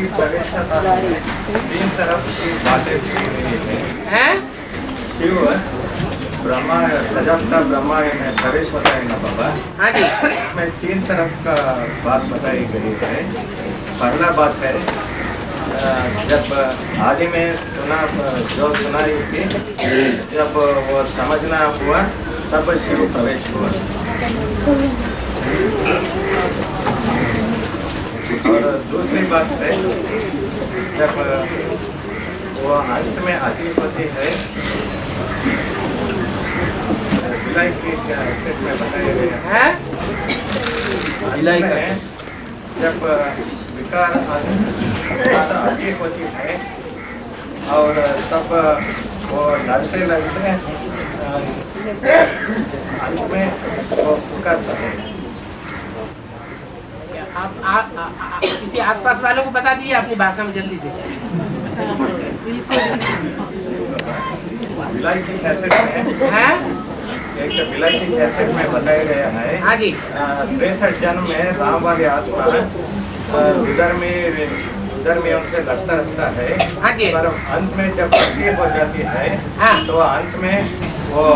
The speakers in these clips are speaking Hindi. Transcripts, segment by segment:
की प्रवेशता में तीन तरफ की बातें सुनी हुई है। शिव ब्रह्मा प्रजापिता ब्रह्मा में प्रवेश होता है ना बाबा। हाँ जी। इसमें तीन तरफ का बात बताई गई है। पहला बात है जब आदि में जो सुनाई थी, जब वो समझना हुआ तब शिव प्रवेश हुआ। और दूसरी बात है जब वो अंत में अतीत होती है, विलय की सेट में बताया गया है। विलय में जब विकार अतीत होती है और तब वो लड़ते लड़ते अंत में वो पुकारता है। आप किसी आसपास वालों को बता दीजिए अपनी भाषा में जल्दी से। विलय की कैसेट में एक विलय की कैसेट में बताया गया है। हाँ जी। 63 जन्म में राम वाली आत्मा उधर में उनसे लड़ता रहता है। हाँ जी। पर अंत में जब तकलीफ हो जाती है, हाँ। तो अंत में वो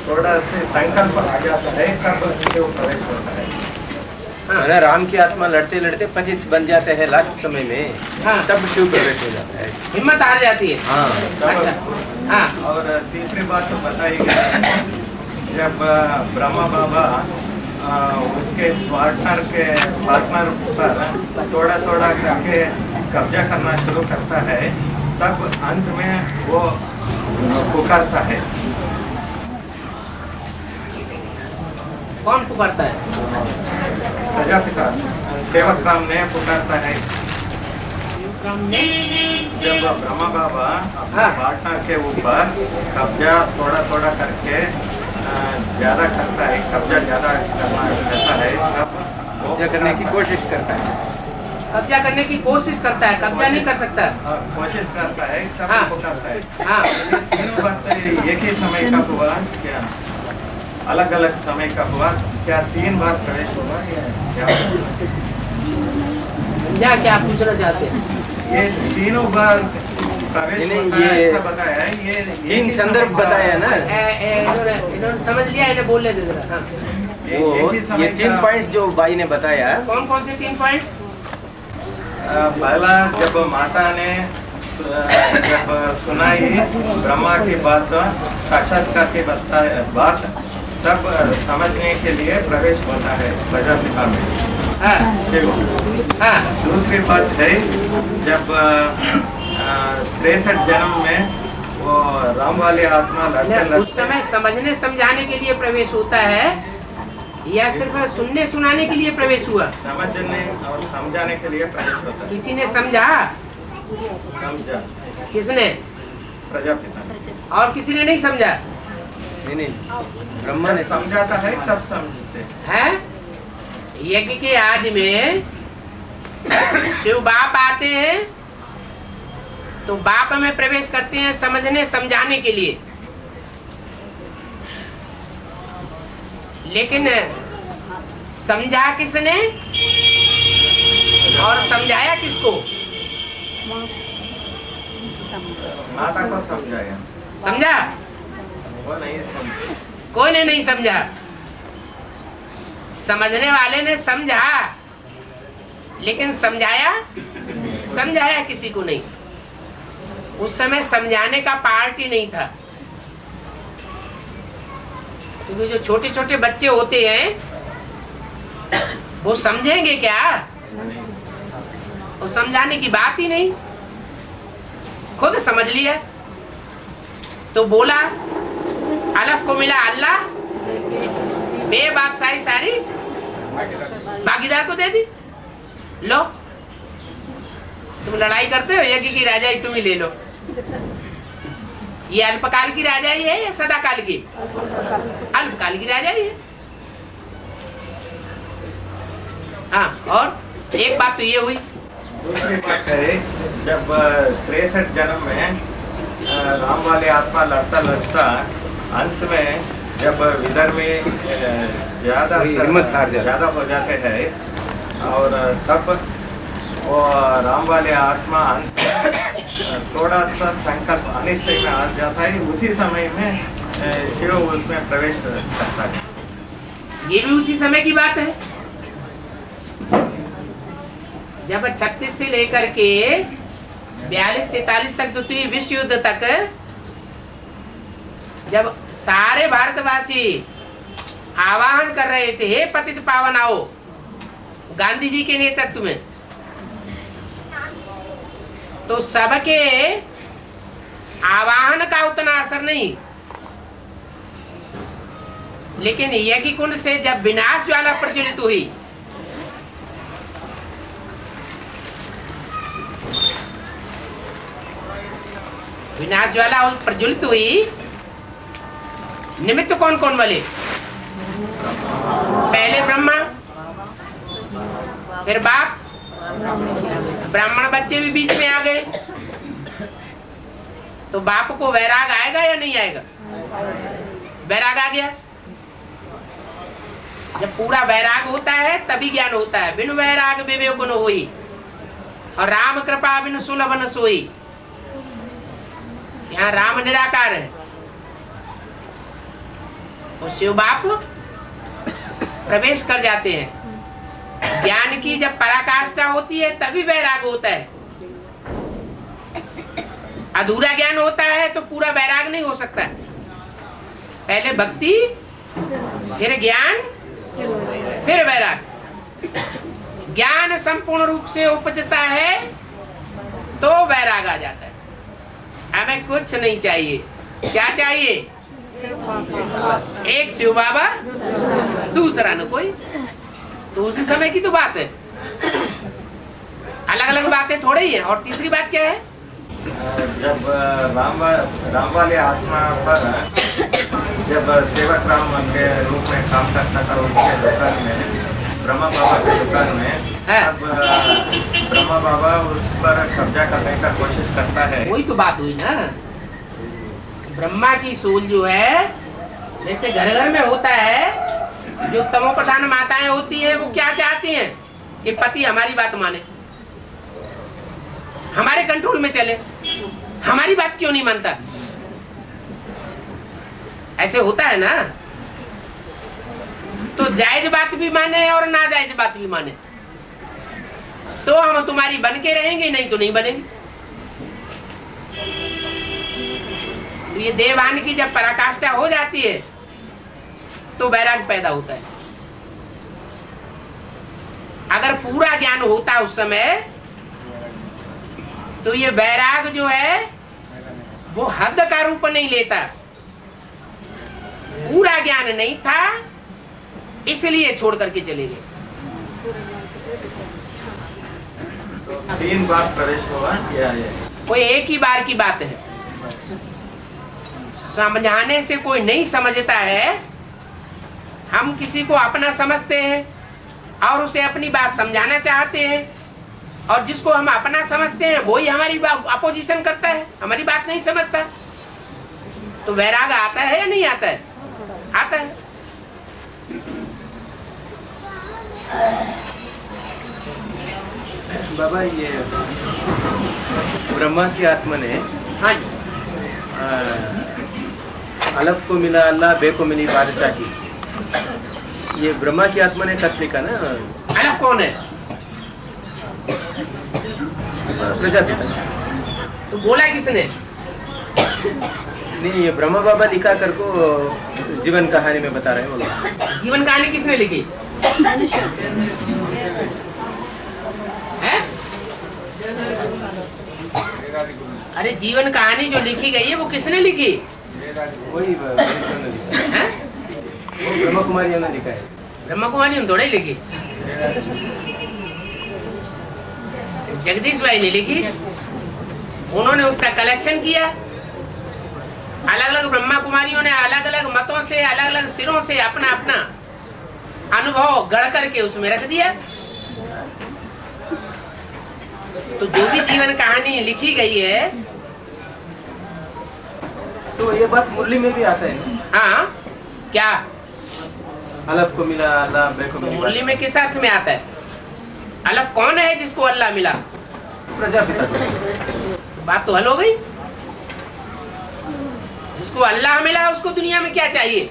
थोड़ा से संकल्प आ जाता है, तब वो प्रवेश होता है। हाँ। राम की आत्मा लड़ते लड़ते पतित बन जाते हैं लास्ट समय में। हाँ। तब शिव प्रवेश हो जाता है, हिम्मत हार जाती है। हाँ। अच्छा। हाँ। और तीसरी बात तो बताई गई है जब ब्रह्मा बाबा उसके पार्टनर पर थोड़ा थोड़ा करके कब्जा करना शुरू करता है, तब अंत में वो पुकारता है। कौन पुकारता है? प्रजापिता सेवक राम ने पुकारता है। जब ब्रह्मा बाबा अपने पार्टनर के ऊपर कब्जा थोड़ा थोड़ा करके ज्यादा करता है, कब्जा ज्यादा करना चाहता है, तब कब्जा करने की कोशिश करता है। कब्जा करने की कोशिश करता है, कब्जा नहीं कर सकता। कोशिश करता है, तब हाँ। पुकारता है। हाँ। तीनों बात एक ही समय का हुआ क्या अलग अलग समय का हुआ? क्या 3 बार प्रवेश हुआ या क्या पूछना चाहते हैं? ये तीनों बार प्रवेश होता है, ऐसा बताया है। ये 3 संदर्भ बताया ना। इन्होंने समझ लिया, इन्हें बोलने दे जरा। हाँ। ये 3 पॉइंट्स जो भाई ने बताया। कौन कौन से 3 पॉइंट? पहला जब माता ने जब सुनाई ब्रह्मा की बात, साक्षात्कार की बात, तब समझने के लिए प्रवेश होता है प्रजापिता में। हाँ। दूसरी बात है जब 63 जन्म में वो राम वाली आत्मा उस समय समझने समझाने के लिए प्रवेश होता है या सिर्फ सुनने सुनाने के लिए प्रवेश हुआ? समझने और समझाने के लिए प्रवेश होता है। किसी ने समझा? किसने? प्रजापिता। और किसी ने नहीं समझा? नहीं, ब्रह्मा ने समझाता है, तब समझते हैं। यज्ञ के आदि में शिव बाप आते हैं तो बाप में प्रवेश करते हैं समझने समझाने के लिए, लेकिन समझा किसने और समझाया किसको? माता को समझाया। समझा? वो नहीं समझा। कोई ने नहीं समझा। समझने वाले ने समझा, लेकिन समझाया किसी को नहीं। उस समय समझाने का पार्ट ही नहीं था, क्योंकि जो छोटे छोटे बच्चे होते हैं वो समझेंगे क्या? वो समझाने की बात ही नहीं, खुद समझ लिया। तो बोला अलफ को मिला अल्लाह, बे बादशाही सारी भागीदार को दे दी। लो, तुम लड़ाई करते हो, यज्ञ की राजाई तुम ही ले लो। ये अल्पकाल की राजाई है या सदाकाल की? अल्पकाल की राजाई है। हाँ, और एक बात तो ये हुई। दूसरी बात है जब 63 जन्म में राम वाली आत्मा लड़ता लड़ता अंत में जब विदर्भ में ज्यादा हो जाते हैं, और तब वो राम वाले आत्मा थोड़ा सा संकल्प अनिष्ट में आ जाता है, उसी समय में शिव उसमें प्रवेश करता है। ये भी उसी समय की बात है जब 36 से लेकर के 42-43 तक द्वितीय विश्व युद्ध तक जब सारे भारतवासी आवाहन कर रहे थे, हे पतित पावन आओ, गांधी जी के नेतृत्व में, तो सबके आवाहन का उतना असर नहीं, लेकिन यज्ञ कुंड से जब विनाश ज्वाला प्रज्वलित हुई, विनाश ज्वाला प्रज्वलित हुई, निमित्त कौन कौन बोले? पहले ब्रह्मा, फिर बाप, ब्राह्मण बच्चे भी बीच में आ गए। तो बाप को वैराग आएगा या नहीं आएगा? वैराग आ गया। जब पूरा वैराग होता है तभी ज्ञान होता है। बिनु वैराग विवेक न होई, और राम कृपा बिनु सुलभ न सोई। यहाँ राम निराकार है और शिव बाप प्रवेश कर जाते हैं। ज्ञान की जब पराकाष्ठा होती है तभी वैराग होता है। अधूरा ज्ञान होता है तो पूरा वैराग नहीं हो सकता। पहले भक्ति, फिर ज्ञान, फिर वैराग। ज्ञान संपूर्ण रूप से उपजता है तो वैराग आ जाता है। हमें कुछ नहीं चाहिए। क्या चाहिए? एक शिव बाबा, दूसरा न कोई। तो उसी समय की तो बात है, अलग अलग बातें थोड़ी ही है। और तीसरी बात क्या है? जब राम वाले आत्मा पर जब सेवक राम के रूप में काम करता था उसके दुकान में, ब्रह्मा बाबा के दुकान में, अब ब्रह्मा बाबा उस पर कब्जा करने का कोशिश करता है। वही तो बात हुई ना। ब्रह्मा की सूल जो है, जैसे घर घर में होता है, जो तमो प्रधान माताएं होती हैं, वो क्या चाहती हैं कि पति हमारी बात माने, हमारे कंट्रोल में चले। हमारी बात क्यों नहीं मानता? ऐसे होता है ना। तो जायज बात भी माने और नाजायज बात भी माने, तो हम तुम्हारी बन के रहेंगे, नहीं तो नहीं बनेंगे। तो ये देवान की जब पराकाष्ठा हो जाती है तो वैराग पैदा होता है। अगर पूरा ज्ञान होता उस समय तो ये वैराग जो है वो हद का रूप नहीं लेता। पूरा ज्ञान नहीं था इसलिए छोड़ करके चले गए। 3 बार प्रवेश हुआ क्या? कोई एक ही बार की बात है। समझाने से कोई नहीं समझता है। हम किसी को अपना समझते हैं और उसे अपनी बात समझाना चाहते हैं, और जिसको हम अपना समझते हैं वही हमारी अपोजिशन करता है, हमारी बात नहीं समझता। तो वैराग आता है या नहीं आता है? आता है। बाबा, ये ब्रह्मा की आत्मा ने, हाँ, अलफ को मिला अल्लाह, बे को मिली बादशाही, ये ब्रह्मा की आत्मा ने खत लिखा ना। अलफ कौन है? प्रजापिता। तो बोला किसने? नहीं, ये ब्रह्मा बाबा लिखा कर को जीवन कहानी में बता रहे हैं वो लोग। जीवन कहानी किसने लिखी है? अरे जीवन कहानी जो लिखी गई है वो किसने लिखी? वही है? वो ब्रह्मा कुमारी ने लिखा है। ब्रह्मा कुमारी ने थोड़ा ही लिखी, जगदीश भाई ने लिखी। उन्होंने उसका कलेक्शन किया। अलग अलग ब्रह्मा कुमारियों ने अलग अलग मतों से, अलग अलग सिरों से अपना अपना अनुभव गढ़ करके उसमें रख दिया। तो जो भी जीवन कहानी लिखी गई है, तो ये बात मुरली में भी आता है। हाँ, क्या अलफ को मिला अल्लाह, बे को मिली मुरली में किस अर्थ में आता है? अलफ कौन है जिसको अल्लाह मिला? प्रजापिता। बात तो हल हो गई। जिसको अल्लाह मिला उसको दुनिया में क्या चाहिए?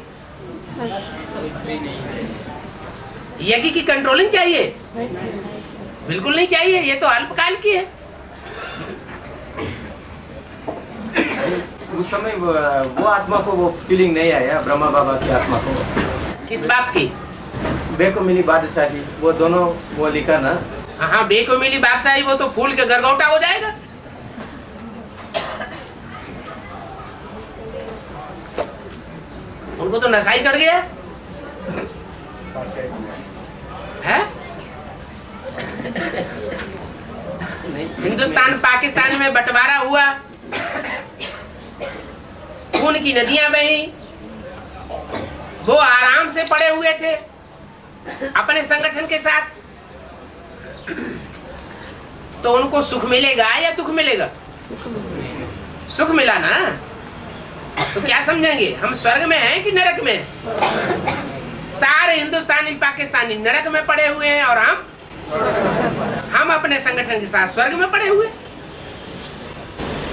यज्ञ की कंट्रोलिंग चाहिए? बिल्कुल नहीं चाहिए, ये तो अल्पकाल की है। उस समय वो आत्मा को वो फीलिंग नहीं आया, ब्रह्मा बाबा की आत्मा को। किस बात की? बेको मिली बादशाही, वो दोनों वो लिखा ना। हाँ, बेको मिली बादशाही, वो तो फूल के गरगौटा हो जाएगा। उनको तो नशा ही चढ़ गया है? हिंदुस्तान पाकिस्तान में बंटवारा हुआ, खून की नदियां बही, वो आराम से पड़े हुए थे अपने संगठन के साथ, तो उनको सुख मिलेगा या दुख मिलेगा? सुख मिला ना, तो क्या समझेंगे हम स्वर्ग में हैं कि नरक में? सारे हिंदुस्तानी पाकिस्तानी नरक में पड़े हुए हैं और हम अपने संगठन के साथ स्वर्ग में पड़े हुए।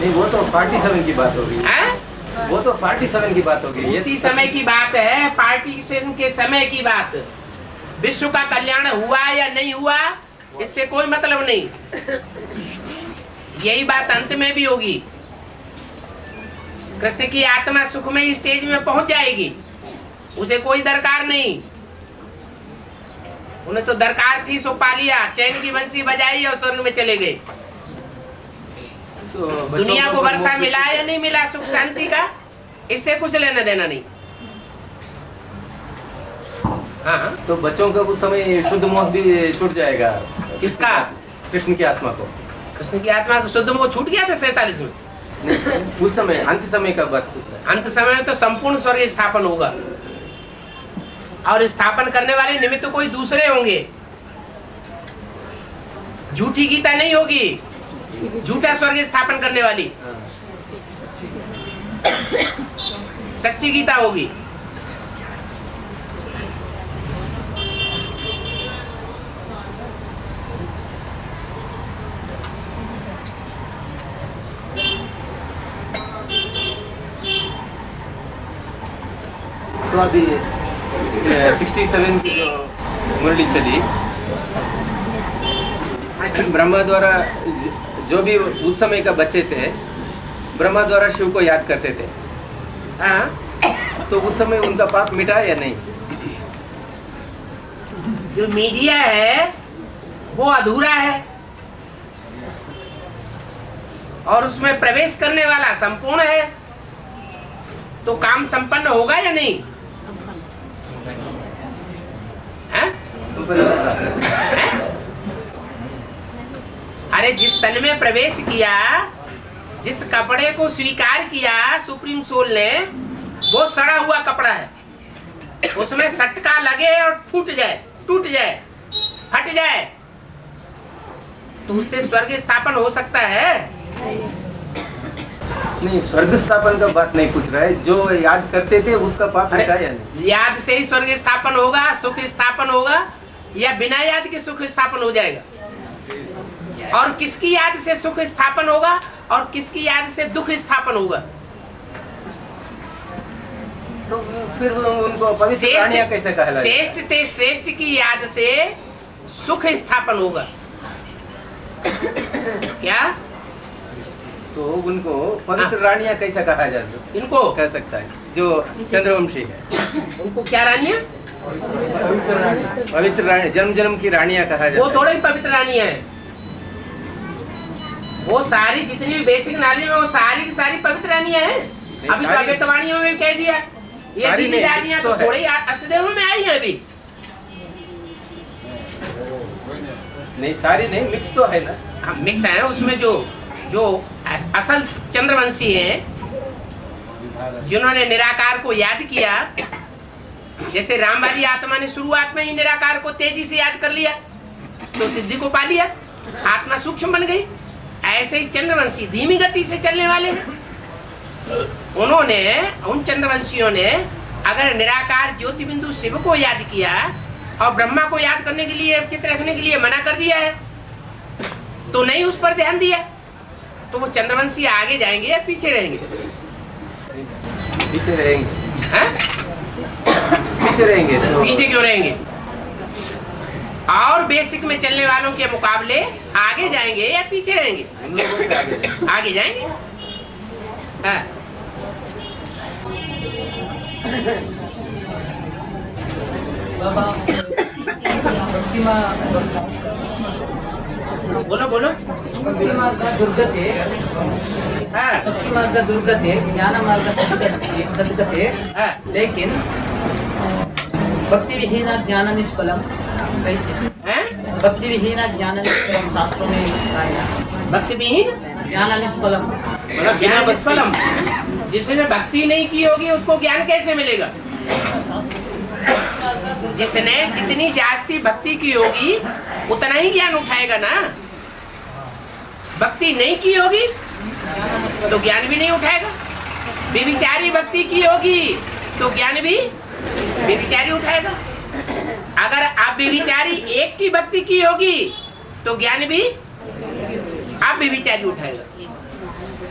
नहीं, वो तो 47 की बात होगी। वो तो 47 की बात होगी। उसी समय की बात है, पार्टीशन के समय की बात। विश्व का कल्याण हुआ या नहीं हुआ इससे कोई मतलब नहीं। यही बात अंत में भी होगी। कृष्ण की आत्मा सुखमय स्टेज में पहुंच जाएगी, उसे कोई दरकार नहीं। उन्हें तो दरकार थी सो पा लिया, चैन की बंसी बजाई और स्वर्ग में चले गए। तो दुनिया को वर्षा मिला या नहीं मिला सुख शांति का, इससे कुछ लेना देना नहीं। हाँ, तो बच्चों का उस समय शुद्ध मोह भी छूट जाएगा। किसका? कृष्ण की आत्मा को। कृष्ण की आत्मा को शुद्ध मोह छूट गया था 47 में। उस समय अंत समय का बात पूछ रहा है। अंत समय में तो संपूर्ण स्वर्ग स्थापन होगा, और स्थापन करने वाले निमित्त कोई दूसरे होंगे। झूठी गीता नहीं होगी, झूठा स्वर्ग स्थापन करने वाली सच्ची गीता होगी। तो अभी 67 की जो मुरली चली, ब्रह्मा द्वारा जो भी उस समय का बच्चे थे, ब्रह्मा द्वारा शिव को याद करते थे। हाँ, तो उस समय उनका पाप मिटा या नहीं? जो मीडिया है वो अधूरा है, और उसमें प्रवेश करने वाला संपूर्ण है, तो काम संपन्न होगा या नहीं? है? अरे जिस तन में प्रवेश किया, जिस कपड़े को स्वीकार किया सुप्रीम सोल ने, वो सड़ा हुआ कपड़ा है। उसमें सटका लगे और फूट जाए, टूट जाए, फट जाए, तो उससे स्वर्ग स्थापन हो सकता है? नहीं, स्वर्ग स्थापन का बात नहीं पूछ रहा है। जो याद करते थे उसका पाप मिटा या नहीं? याद से ही स्वर्ग स्थापन होगा, सुख स्थापन होगा, या बिना याद के सुख स्थापन हो जाएगा? और किसकी याद से सुख स्थापन होगा और किसकी याद से दुख स्थापन होगा? तो फिर उनको पवित्र प्राणियां कैसे कहलाएगा? श्रेष्ठ ते श्रेष्ठ की याद से सुख स्थापन होगा। क्या? तो उनको पवित्र रानियां कैसा कहा जाता है? इनको कह सकता है जो चंद्रवंशी है। उनको क्या रानियां? पवित्र रानी, जन्म जन्म की रानियां कहा जाता वो है। थोड़े ही पवित्र रानियां हैं। वो सारी जितनी भी बेसिक नॉलेज में वो सारी की सारी पवित्र रानियां हैं। अभी तो अव्यक्तवाणियों में कह दिया ये दीदी रानियां तो थोड़ी अष्टदेव में आई है। अभी नहीं, सारी नहीं, मिक्स तो है ना। हम मिक्स है, उसमें जो जो असल चंद्रवंशी हैं, जिन्होंने निराकार को याद किया, जैसे राम वाली आत्मा ने शुरुआत में ही निराकार को तेजी से याद कर लिया तो सिद्धि को पा लिया, आत्मा सूक्ष्म बन गई। ऐसे ही चंद्रवंशी धीमी गति से चलने वाले हैं। उन्होंने, उन चंद्रवंशियों ने अगर निराकार ज्योति बिंदु शिव को याद किया और ब्रह्मा को याद करने के लिए, चित्र रखने के लिए मना कर दिया है, तो नहीं उस पर ध्यान दिया, तो वो चंद्रवंशी आगे जाएंगे या पीछे रहेंगे? पीछे रहेंगे। हैं? पीछे रहेंगे। पीछे क्यों रहेंगे? और बेसिक में चलने वालों के मुकाबले आगे जाएंगे या पीछे रहेंगे? हम लोगों से आगे आगे जाएंगे। हाँ। बोलो बोलो। ಭಕ್ತಿ ಮಾರ್ಗ ದುರ್ಗತೆ, ಭಕ್ತಿ ಮಾರ್ಗ ದುರ್ಗತೆ, ಜ್ಞಾನ ಮಾರ್ಗ सदगते, लेकिन भक्ति विहीना ज्ञान निष्फलम। कैसे? भक्ति विहीना ज्ञान निष्फलम, शास्त्रों में लिखा है। भक्ति विहीन ज्ञान निष्फलम, मतलब ज्ञान निष्फलम। जिसने भक्ति नहीं की होगी उसको ज्ञान कैसे मिलेगा? जिसने जितनी जास्ती भक्ति की होगी उतना ही ज्ञान उठाएगा ना। भक्ति नहीं की होगी तो ज्ञान भी नहीं उठाएगा। व्यभिचारी भक्ति की होगी तो ज्ञान भी व्यभिचारी उठाएगा। अगर आप व्यभिचारी एक की भक्ति की होगी तो ज्ञान भी आप व्यभिचारी उठाएगा।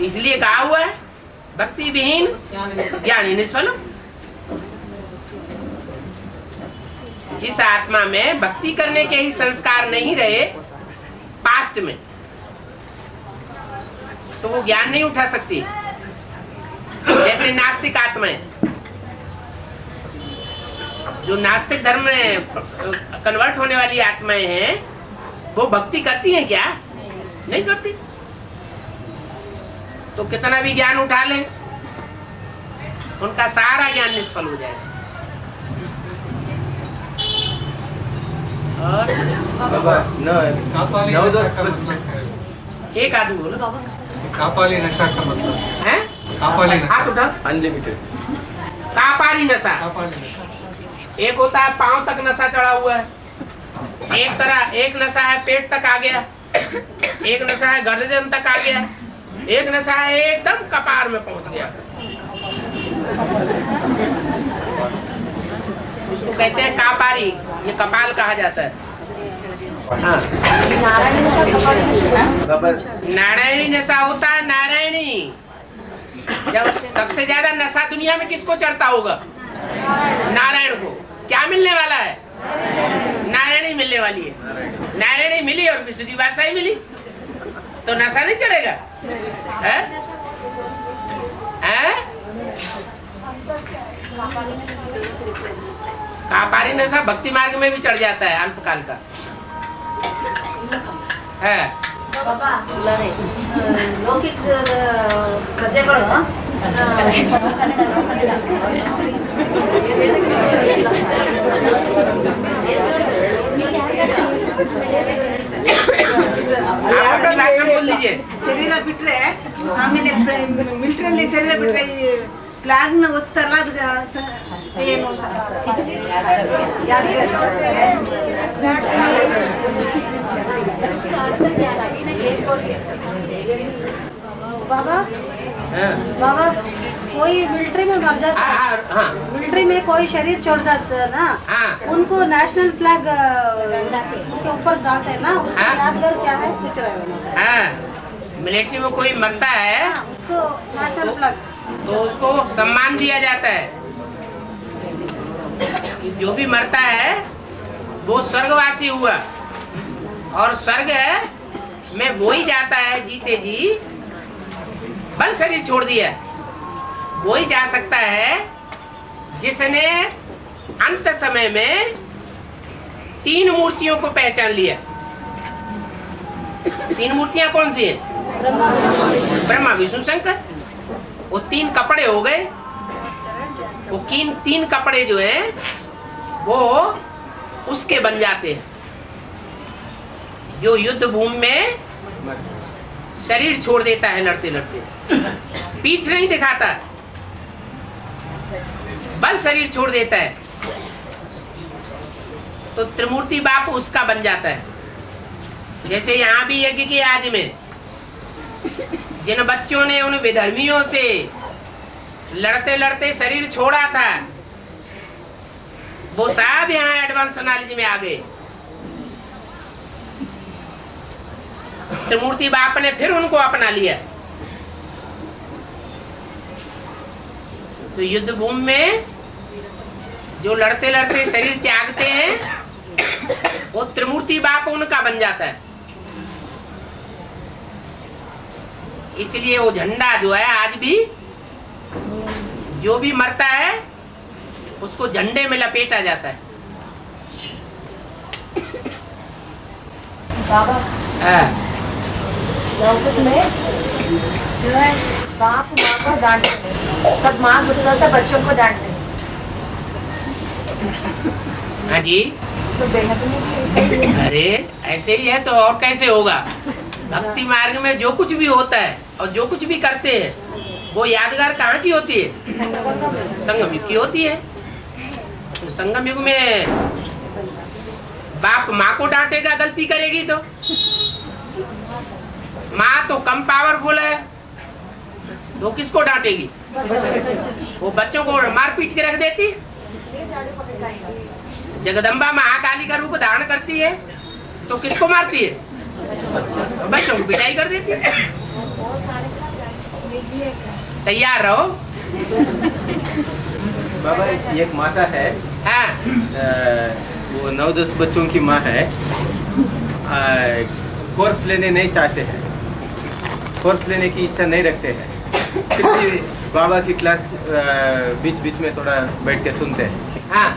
इसलिए कहा हुआ है भक्ति विहीन ज्ञान निष्फलम। जिस आत्मा में भक्ति करने के ही संस्कार नहीं रहे पास्ट में, तो वो ज्ञान नहीं उठा सकती। जैसे नास्तिक आत्माएं, जो नास्तिक धर्म में कन्वर्ट होने वाली आत्माएं हैं, वो भक्ति करती हैं क्या? नहीं करती। तो कितना भी ज्ञान उठा ले उनका सारा ज्ञान निष्फल हो जाएगा। और एक आदमी बोलो कापाली नशा का मतलब है? कापाली नशा। हाथ उठाओ। अनलिमिटेड कापाली नशा। कापाली नशा एक होता है पांव तक नशा चढ़ा हुआ है, एक नशा है पेट तक आ गया, एक नशा है गर्दन तक आ गया, एक नशा है एकदम कपार में पहुंच गया। उसको कहते हैं कापारी, ये कपाल कहा जाता है। हाँ। नारायणी नशा होता है। नारायणी जब सबसे ज्यादा नशा दुनिया में किसको चढ़ता होगा? नारायण को। क्या मिलने वाला है? नारायणी मिलने वाली है। नारायणी मिली और विष्णु की भाषा ही मिली तो नशा नहीं चढ़ेगा? है? है? कापारी नशा भक्ति मार्ग में भी चढ़ जाता है अल्पकाल का। है बाबा लौकिक प्रजेಗಳು बोल दीजिए। ಶರೀರ ಬಿಟ್ರೆ ಆಮೇಲೆ ಮಿಲಿಟರಿಯಲ್ಲಿ ಶರೀರ ಬಿಟ್ರೆ ಫ್ಲಾಗ್ ನ ಹೊಸ್ತಾರಲ್ಲ ಅದು ಏನು ಅಂತ बाबा बाबा कोई मिलिट्री में मर जाता है, मिलिट्री में कोई शरीर छोड़ जाता है ना, उनको नेशनल फ्लैग के ऊपर डालते हैं ना, उसका यादगार क्या है पूछ रहे हो? मिलिट्री में कोई मरता है उसको नेशनल फ्लैग तो उसको सम्मान दिया जाता है। जो भी मरता है वो स्वर्गवासी हुआ और स्वर्ग में वो ही जाता है जीते जी, बल शरीर छोड़ दिया वो ही जा सकता है जिसने अंत समय में 3 मूर्तियों को पहचान लिया। 3 मूर्तियां कौन सी हैं? ब्रह्मा विष्णु शंकर। वो 3 कपड़े हो गए। वो 3 कपड़े जो हैं वो उसके बन जाते हैं जो युद्ध भूमि में शरीर छोड़ देता है लड़ते लड़ते, पीठ नहीं दिखाता, बल शरीर छोड़ देता है, तो त्रिमूर्ति बाप उसका बन जाता है। जैसे यहाँ भी यज्ञ के आज में जिन बच्चों ने उन विधर्मियों से लड़ते लड़ते शरीर छोड़ा था, वो सब यहाँ एडवांस नॉलेज में आ गए। त्रिमूर्ति बाप ने फिर उनको अपना लिया। तो युद्ध भूमि में जो लड़ते लड़ते शरीर त्यागते हैं वो त्रिमूर्ति बाप उनका बन जाता है। इसलिए वो झंडा जो है आज भी जो भी मरता है उसको झंडे में लपेटा जाता है। बाबा लौकिक में जो है बाप माँ को डांटते हैं, तब माँ गुस्सा से बच्चों को डांटते हैं। हाँ जी, तो बेहद में भी ऐसे ही है। अरे ऐसे ही है तो और कैसे होगा। भक्ति मार्ग में जो कुछ भी होता है और जो कुछ भी करते हैं वो यादगार कहाँ की होती है? संगम युग की होती है। तो संगम युग में बाप माँ को डांटेगा गलती करेगी तो। माँ तो कम पावरफुल है, वो किसको डांटेगी? वो बच्चों को मार पीट के रख देती। जगदम्बा महाकाली का रूप धारण करती है तो किसको मारती है? बच्चों को पिटाई कर देती है। तैयार रहो। बाबा एक माता है, हाँ वो 9-10 बच्चों की माँ है। कोर्स लेने नहीं चाहते हैं, कोर्स लेने की इच्छा नहीं रखते हैं, फिर भी बाबा की क्लास बीच बीच में थोड़ा बैठ के सुनते हैं। हाँ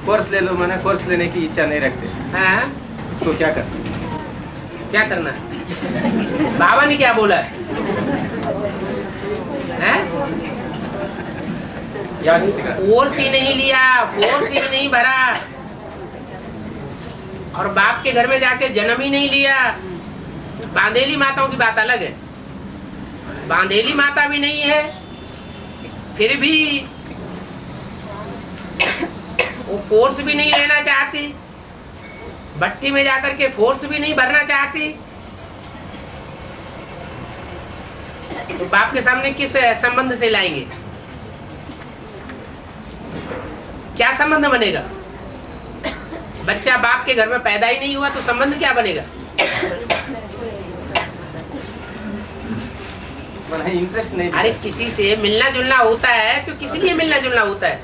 कोर्स ले लो, मैंने कोर्स लेने की इच्छा नहीं रखते। हाँ, इसको क्या करना? क्या करना? बाबा ने क्या बोला है? फोर्स ही नहीं लिया, फोर्स ही नहीं भरा, और बाप के घर में जाके जन्म ही नहीं लिया। बांधेली माताओं की बात अलग है। बांधेली माता भी नहीं है, फिर भी वो कोर्स भी नहीं लेना चाहती, भट्टी में जाकर के फोर्स भी नहीं भरना चाहती। तो बाप के सामने किस संबंध से लाएंगे? क्या संबंध बनेगा? बच्चा बाप के घर में पैदा ही नहीं हुआ तो संबंध क्या बनेगा? इंटरेस्ट नहीं। अरे किसी से मिलना जुलना होता है तो किसी लिए मिलना जुलना होता है?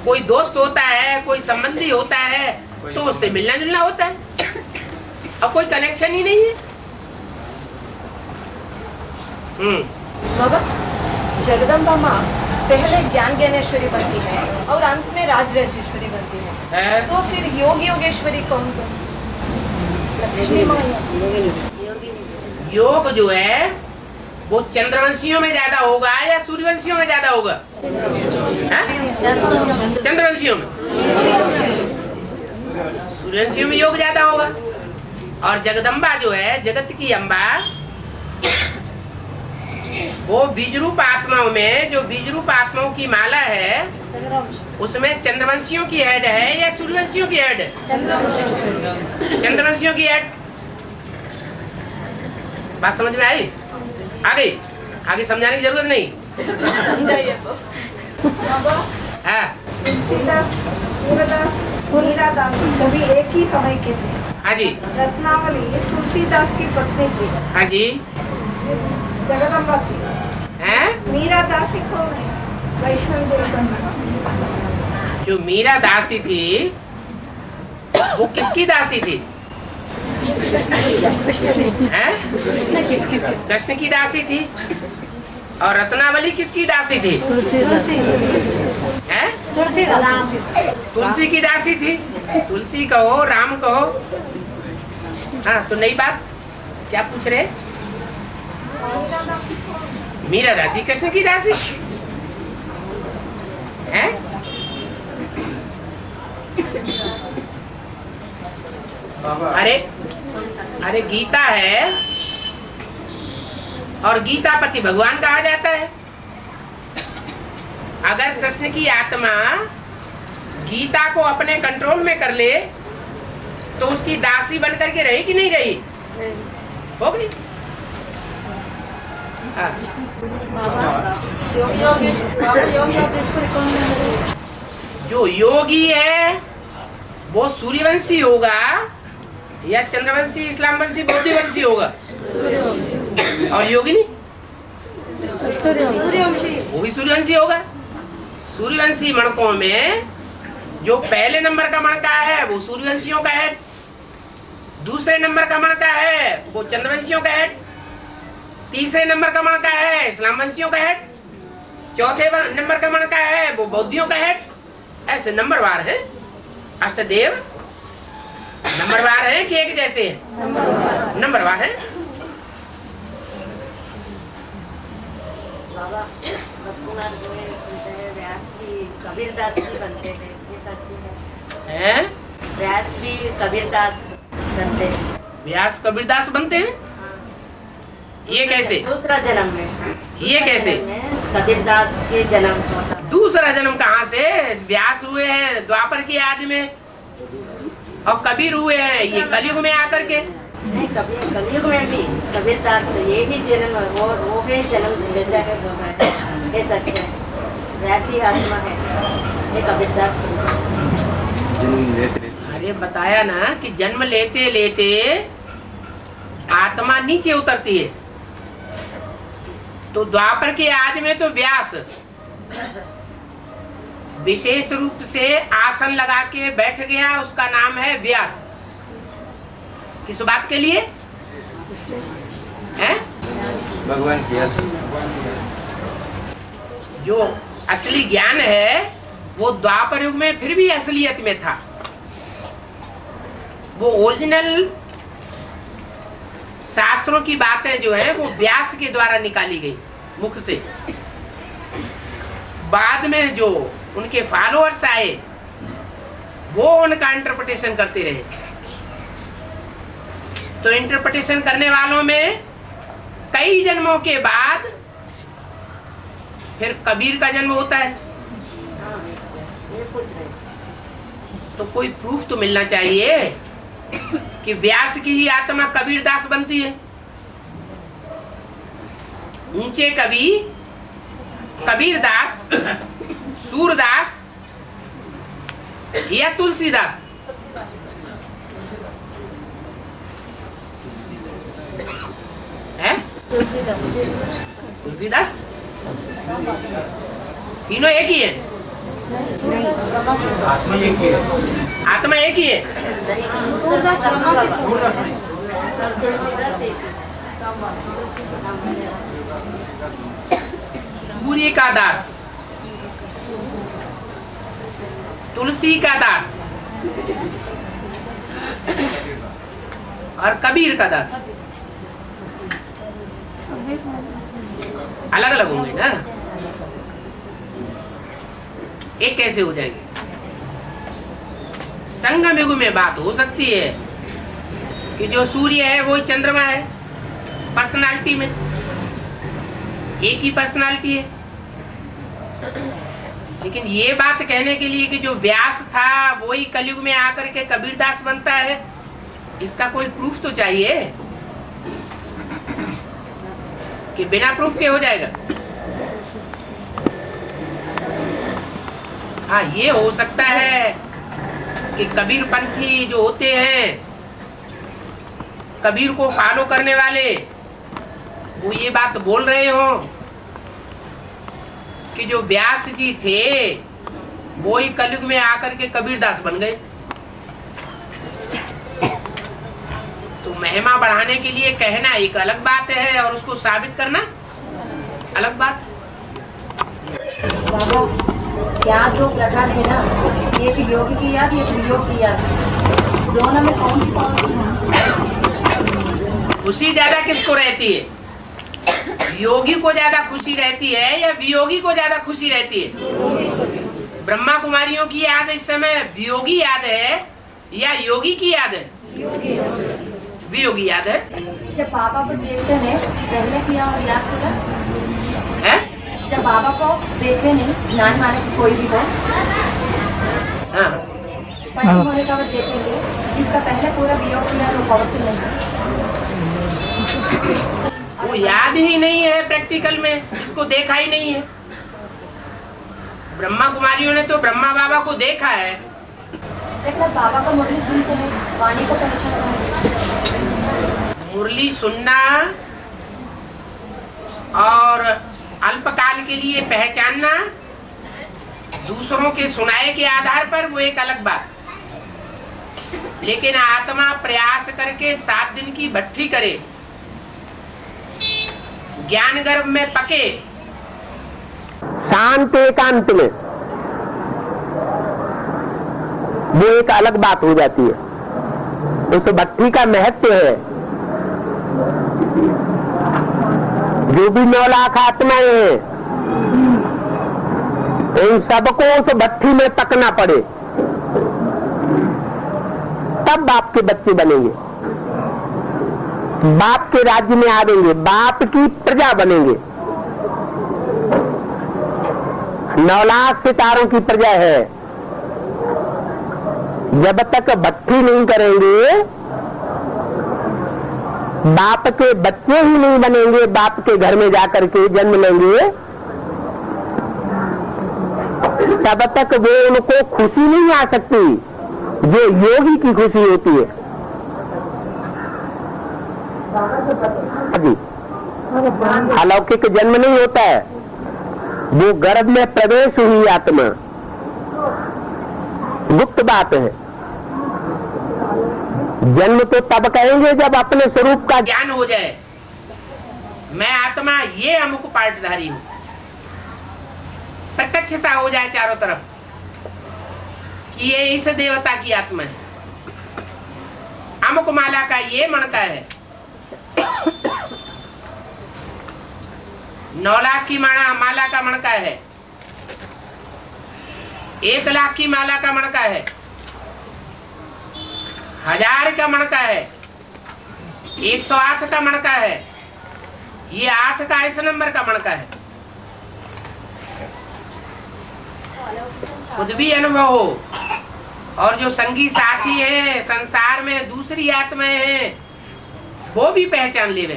कोई दोस्त होता है, कोई संबंधी होता है तो उससे मिलना जुलना होता है, और कोई कनेक्शन ही नहीं है। बाबा जगदम्बा माँ पहले ज्ञान ज्ञानेश्वरी बनती है और अंत में राजराजेश्वरी बनती है, तो फिर योग योगेश्वरी कौन कौन? लक्ष्मी माँ। योग जो है वो चंद्रवंशियों में ज्यादा होगा या सूर्यवंशियों में ज्यादा होगा? चंद्रवंशियों में। सूर्यवंशियों में योग ज्यादा होगा। और जगदम्बा जो है, जगत की अम्बा, वो बीजरूप आत्माओं में, जो बीजरूप आत्माओं की माला है उसमें चंद्रवंशियों की हेड है या सूर्यवंशियों की हेड है? चंद्रवंशियों की हेड। बात समझ में आई? आगे समझाने की जरूरत नहीं। समझाइए। हाँ तुलसीदास, सूरदास, मीरादास सभी एक ही समय के थे। हाँ जी। रत्नावली तुलसीदास की पत्नी थी। हाँ जी। जगदम्बा थी। हैं? मीरादासी कौन है? वैष्णव देवी। जो मीरा दासी थी वो किसकी दासी थी? हैं? कृष्ण की दासी थी। और रत्नावली किसकी दासी थी? हैं? तुलसी की दासी थी। तुलसी कहो, राम कहो। हाँ, तो नई बात क्या पूछ रहे? मीरा दासी कृष्ण की दासी है। अरे गीता है और गीता पति भगवान कहा जाता है। अगर कृष्ण की आत्मा गीता को अपने कंट्रोल में कर ले तो उसकी दासी बन करके रही कि नहीं रही? हो गई। जो योगी है वो सूर्यवंशी होगा या चंद्रवंशी, इस्लामवंशी, बौद्धवंशी होगा? और योगिनी वो भी सूर्यवंशी होगा। सूर्यवंशी मणकों में जो पहले नंबर का मणका है वो सूर्यवंशियों का है, दूसरे नंबर का मणका है वो चंद्रवंशियों का है, तीसरे नंबर का मणका है इस्लामवंशियों का है, चौथे नंबर का मणका है वो बौद्धियों का है। ऐसे नंबरवार है अष्टदेव, नंबरवार है कि एक जैसे है? नंबरवार है। बाबा भक्तकुमार गोरे सुनते हैं व्यास भी कबीरदास भी बनते हैं, ये सच है? व्यास भी कबीरदास बनते हैं। व्यास कबीरदास बनते हैं? ये कैसे? दूसरा जन्म में। ये कैसे? कबीरदास के जन्म। दूसरा जन्म कहाँ से? व्यास हुए हैं द्वापर की आदि में और कबीर हुए हैं ये कलयुग में आकर के। नहीं, कलयुग में भी कबीरदास ये ही जन्म वो है, जन्म लेता है वो है, ये सच है। वैसी आत्मा है ये कबीरदास। अरे बताया ना कि जन्म लेते लेते आत्मा नीचे उतरती है। तो द्वापर के आदि में तो व्यास विशेष रूप से आसन लगा के बैठ गया, उसका नाम है व्यास। किस बात के लिए है? भगवान की जो असली ज्ञान है वो द्वापर युग में फिर भी असलियत में था। वो ओरिजिनल शास्त्रों की बातें जो है वो व्यास के द्वारा निकाली गई मुख से। बाद में जो उनके फॉलोअर्स आए वो उनका इंटरप्रिटेशन करते रहे। तो इंटरप्रिटेशन करने वालों में कई जन्मों के बाद फिर कबीर का जन्म होता है। तो कोई प्रूफ तो मिलना चाहिए कि व्यास की ही आत्मा कबीरदास बनती है। ऊंचे कवि कबीरदास, सूरदास या तुलसीदास? है तुलसीदास? तीनों एक ही है? आत्मा एक ही है। आत्मा एक ही है। सूर्य का दास, तुलसी का दास और कबीर का दास अलग अलग होंगे ना, एक कैसे हो जाएंगे? संगम युग में बात हो सकती है कि जो सूर्य है वो चंद्रमा है, पर्सनालिटी में एक ही पर्सनालिटी है। लेकिन ये बात कहने के लिए कि जो व्यास था वही कलयुग में आकर के कबीरदास बनता है, इसका कोई प्रूफ तो चाहिए कि बिना प्रूफ के हो जाएगा? हाँ, ये हो सकता है कि कबीर पंथी जो होते हैं, कबीर को फॉलो करने वाले, वो ये बात बोल रहे हो कि जो व्यास जी थे वो ही कलयुग में आकर के कबीरदास बन गए। तो महिमा बढ़ाने के लिए कहना एक अलग बात है और उसको साबित करना अलग बात। क्या जो प्रकार है ना, ये कि योगी की याद, ये वियोग की याद, दोनों में कौन सी खुशी ज्यादा किसको रहती है? योगी को ज्यादा खुशी रहती है या वियोगी को ज्यादा खुशी रहती है? ब्रह्मा कुमारियों की याद इस समय वियोगी याद है या योगी की याद है? वियोगी याद है। जब बाबा को देखते हैं पहले किया और याद किया है? जब बाबा को देखते नहीं, ज्ञान माने कोई भी हो, हाँ, पंडित होने का देखेंगे, जिसका पहले पूरा वियोग किया वो पावरफुल नहीं, वो याद ही नहीं है प्रैक्टिकल में, इसको देखा ही नहीं है। ब्रह्मा कुमारियों ने तो ब्रह्मा बाबा को देखा है। लेकिन बाबा का मुरली सुनते हैं, वाणी को पहचाना है। मुरली सुनना और अल्पकाल के लिए पहचानना, दूसरों के सुनाए के आधार पर, वो एक अलग बात। लेकिन आत्मा प्रयास करके 7 दिन की भट्ठी करे, ज्ञान गर्भ में पके, शांत एकांत में, वो एक अलग बात हो जाती है। उस भट्ठी का महत्व है। जो भी 9 लाख आत्माएं हैं, इन सबको उस भट्ठी में पकना पड़े, तब बाप के बच्चे बनेंगे, बाप के राज्य में आवेंगे, बाप की प्रजा बनेंगे। 9 लाख सितारों की प्रजा है। जब तक भट्ठी नहीं करेंगे, बाप के बच्चे ही नहीं बनेंगे, बाप के घर में जाकर के जन्म लेंगे, तब तक वो उनको खुशी नहीं आ सकती जो योगी की खुशी होती है। अलौकिक जन्म नहीं होता है, वो गर्भ में प्रवेश हुई आत्मा, गुप्त बात है। जन्म तो तब कहेंगे जब अपने स्वरूप का ज्ञान हो जाए। मैं आत्मा ये अमुक पार्टधारी हूं, प्रत्यक्षता हो जाए चारों तरफ कि ये इस देवता की आत्मा है, अमुक माला का ये मणका है। 9 लाख की माला का मणका है, 1 लाख की माला का मणका है, 1000 का मणका है, 108 का मणका है, ये 8 का ऐसा नंबर का मणका है। खुद भी अनुभव हो और जो संगी साथी है संसार में दूसरी आत्माएं हैं वो भी पहचान लेवे,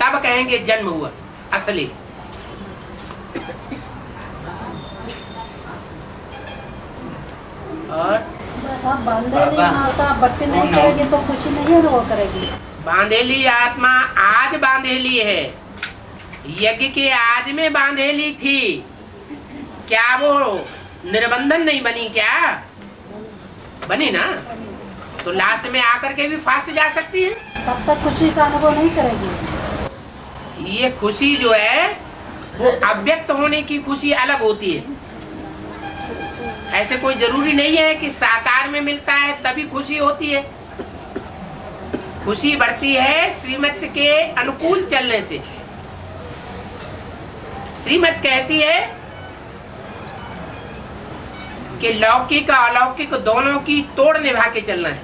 तब कहेंगे जन्म हुआ असली। और बट्टी नहीं करेगी तो खुशी नहीं अनुभव करेगी। बांधेली आत्मा आज बांधेली है, यज्ञ के आज में बांधेली थी, क्या वो निर्बंधन नहीं बनी? क्या बनी ना? तो लास्ट में आकर के भी फास्ट जा सकती है। तब तक खुशी का अनुभव नहीं करेगी। ये खुशी जो है वो अव्यक्त होने की खुशी अलग होती है। ऐसे कोई जरूरी नहीं है कि साकार में मिलता है तभी खुशी होती है। खुशी बढ़ती है श्रीमत के अनुकूल चलने से। श्रीमत कहती है कि लौकिक अलौकिक दोनों की तोड़ निभा के चलना है।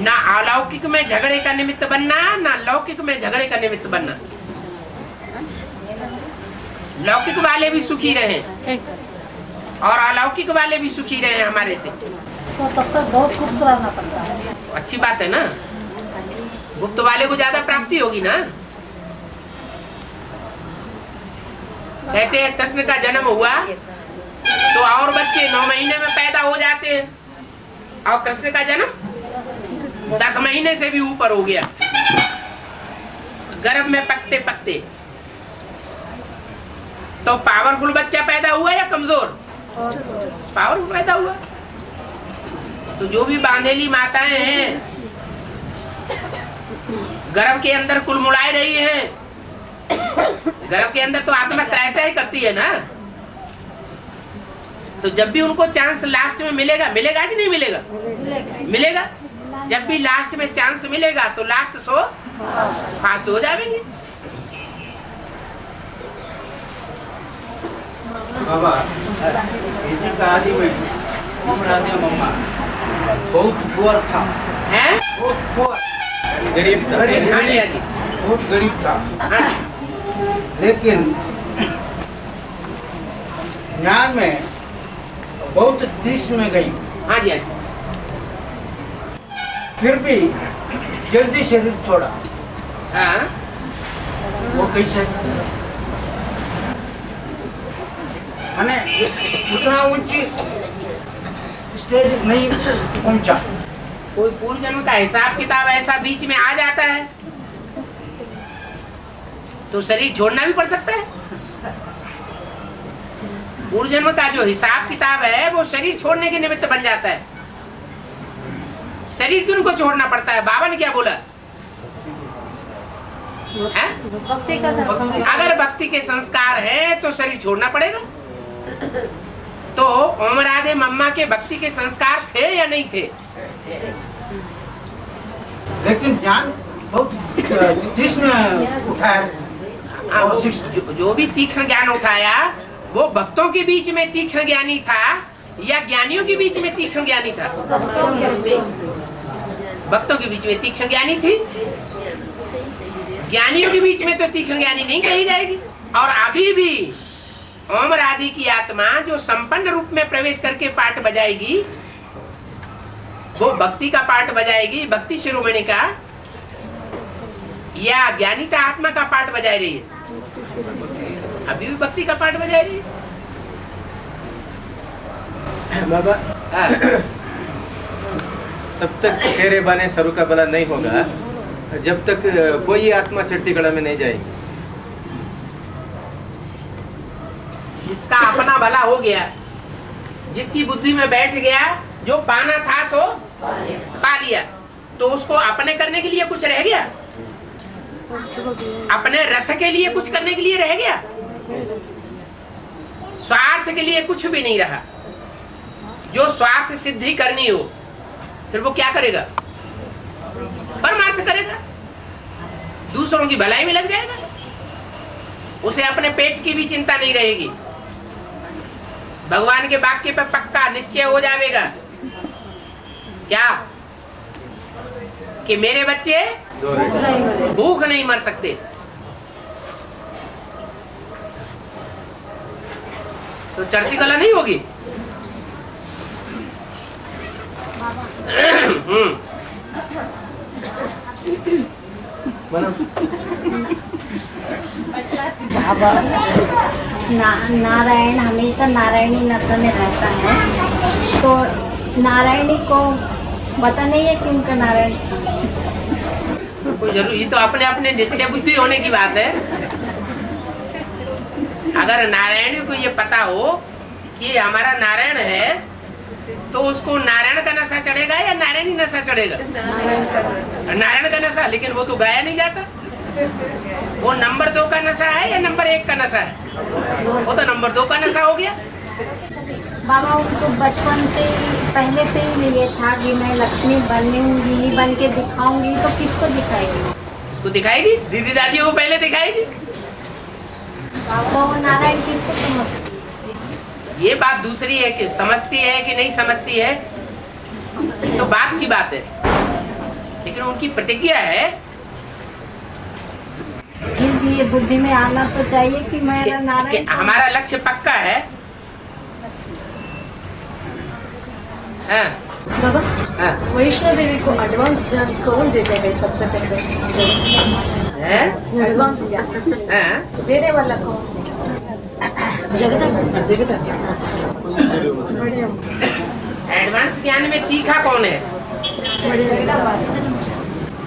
ना अलौकिक में झगड़े का निमित्त बनना, ना लौकिक में झगड़े का निमित्त बनना। लौकिक वाले भी सुखी रहे और अलौकिक वाले भी सुखी रहे हमारे से, तो तब तक बहुत खुश रहना पड़ता है। अच्छी बात है ना। गुप्त वाले को ज्यादा प्राप्ति होगी ना। कहते हैं कृष्ण का जन्म हुआ तो और बच्चे 9 महीने में पैदा हो जाते हैं, और कृष्ण का जन्म 10 महीने से भी ऊपर हो गया, गर्भ में पकते पकते। तो पावरफुल बच्चा पैदा हुआ या कमजोर? पावरफुल पैदा हुआ। तो जो भी बांधेली माताएं हैं गर्भ के अंदर कुलमुड़ाए रही हैं, गर्भ के अंदर तो आत्मा त्राय करती है ना। तो जब भी उनको चांस लास्ट में मिलेगा, मिलेगा कि नहीं मिलेगा? मिलेगा। जब भी लास्ट में चांस मिलेगा तो लास्ट सो फास्ट हो जाएंगे। बाबा आदि में मम्मा बहुत पुअर था, हैं? बहुत पुअर, गरीब था, बहुत गरीब था। लेकिन ज्ञान में बहुत तीस में गई। हाँ जी, हाँ जी। फिर भी जल्दी शरीर छोड़ा। हाँ? वो कैसे? मैंने उतना ऊंची स्टेज नहीं पहुंचा। कोई पूर्व जन्म का हिसाब किताब ऐसा बीच में आ जाता है तो शरीर छोड़ना भी पड़ सकता है। पूर्व जन्म का जो हिसाब किताब है वो शरीर छोड़ने के निमित्त बन जाता है। शरीर क्यों उनको छोड़ना पड़ता है? बाबा ने क्या बोला है? भक्ति का संस्कार। अगर भक्ति के संस्कार है तो शरीर छोड़ना पड़ेगा। तो ओम राधे मम्मा के भक्ति के संस्कार थे या नहीं थे? लेकिन ज्ञान बहुत तीक्ष्ण उठाया। जो भी तीक्ष्ण ज्ञान उठाया वो भक्तों के बीच में तीक्ष्ण ज्ञानी था या ज्ञानियों के बीच में तीक्ष्ण ज्ञानी था? भक्तों के बीच में तीक्ष्ण ज्ञानी थी। ज्ञानियों के बीच में तो तीक्ष्ण ज्ञानी नहीं कही जाएगी। और अभी भी ओम राधे की आत्मा जो संपन्न रूप में प्रवेश करके पाठ बजाएगी वो भक्ति का पाठ बजाएगी, भक्ति शिरोमणि का, या ज्ञानिता आत्मा का पाठ बजा रही है? अभी भी भक्ति का पाठ बजा रही है। बाबा तब तक तेरे बने सरू का भला नहीं होगा जब तक कोई आत्मा चढ़ती कला में नहीं जाएगी। जिसका अपना भला हो गया, जिसकी बुद्धि में बैठ गया, जो पाना था सो पा लिया, तो उसको अपने करने के लिए कुछ रह गया? अपने रथ के लिए कुछ करने के लिए रह गया? स्वार्थ के लिए कुछ भी नहीं रहा। जो स्वार्थ सिद्धि करनी हो फिर वो क्या करेगा? परमार्थ करेगा, दूसरों की भलाई में लग जाएगा। उसे अपने पेट की भी चिंता नहीं रहेगी। भगवान के वाक्य पर पक्का निश्चय हो जाएगा क्या कि मेरे बच्चे भूख नहीं मर सकते। तो चढ़ती कला नहीं होगी। बाबा नारायण हमेशा नारायणी नशा में रहता है, तो नारायणी को पता नहीं है कि उनका नारायण कोई जरूर, ये तो अपने अपने निश्चय बुद्धि होने की बात है। अगर नारायणी को ये पता हो कि हमारा नारायण है तो उसको नारायण का नशा चढ़ेगा या नारायणी नशा चढ़ेगा? नारायण का नशा। लेकिन वो तो गाया नहीं जाता। वो नंबर 2 का नशा है या नंबर 1 का नशा है? वो तो नंबर 2 का नशा हो गया। बाबा उनको बचपन से पहले से ही लिए था कि मैं लक्ष्मी बनूंगी, बन के दिखाऊंगी। तो किसको दिखाएगी? उसको दिखाएगी, दीदी दादियों को पहले दिखाएगी। तो नारायण किसको समझती? ये बात दूसरी है कि समझती है कि नहीं समझती है, तो बात की बात है। लेकिन उनकी प्रतिज्ञा है। फिर भी ये बुद्धि में आना तो चाहिए कि मेरा नारायण, हमारा लक्ष्य पक्का है। हाँ। वैष्णो देवी को एडवांस ज्ञान कौन देते हैं? सबसे पहले एडवांस ज्ञान देने वाला कौन? एडवांस ज्ञान में तीखा कौन है?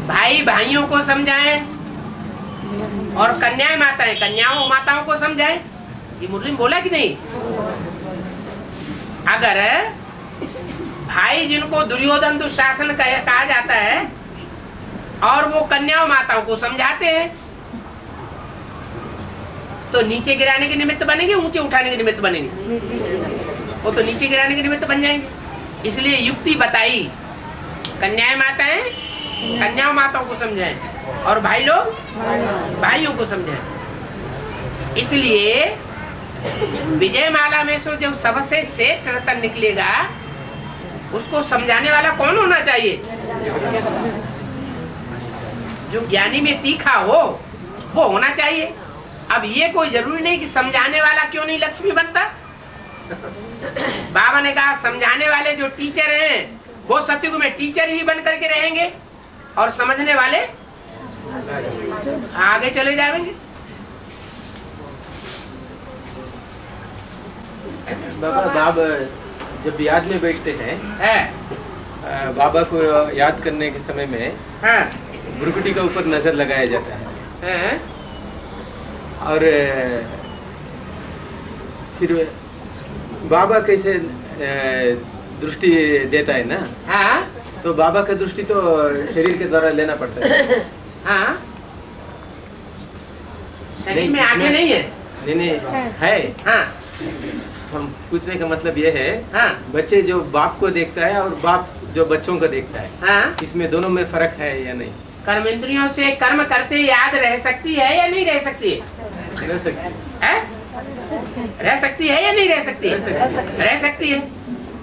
भाई भाइयों को समझाएं और कन्याएं माताएं कन्याओं माताओं को समझाएं। ये मुरली में बोला कि नहीं? अगर भाई जिनको दुर्योधन दुशासन कहा जाता है और वो कन्याओं माताओं को समझाते हैं तो नीचे गिराने के निमित्त बनेंगे, ऊंचे उठाने के निमित्त बनेंगे? वो तो नीचे गिराने के निमित्त बन जाएंगे। इसलिए युक्ति बताई, कन्याएं माताएं कन्याओं माताओं को समझाएं और भाई लोग भाइयों को समझाएं। इसलिए विजय माला में से जो सबसे श्रेष्ठ रतन निकलेगा उसको समझाने वाला कौन होना चाहिए? जो ज्ञानी में तीखा हो वो होना चाहिए। अब ये कोई जरूरी नहीं कि समझाने वाला क्यों नहीं लक्ष्मी बनता। बाबा ने कहा समझाने वाले जो टीचर हैं वो सतयुग में टीचर ही बन करके रहेंगे और समझने वाले आगे चले जाएंगे। बाबा बाबा जब याद में बैठते हैं बाबा को याद करने के समय में भ्रुकुटी के ऊपर नजर लगाया जाता है और फिर बाबा कैसे दृष्टि देता है ना, तो बाबा का दृष्टि तो शरीर के द्वारा लेना पड़ता है। हाँ, शरीर में आंखें नहीं है। नहीं है। हाँ, हम पूछने का मतलब ये है, बच्चे जो बाप को देखता है और बाप जो बच्चों को देखता है, इसमें दोनों में फर्क है या नहीं? कर्मेंद्रियों से कर्म करते याद रह सकती है या नहीं रह सकती है? रह सकती है। रह सकती है या नहीं रह सकती है? रह सकती है।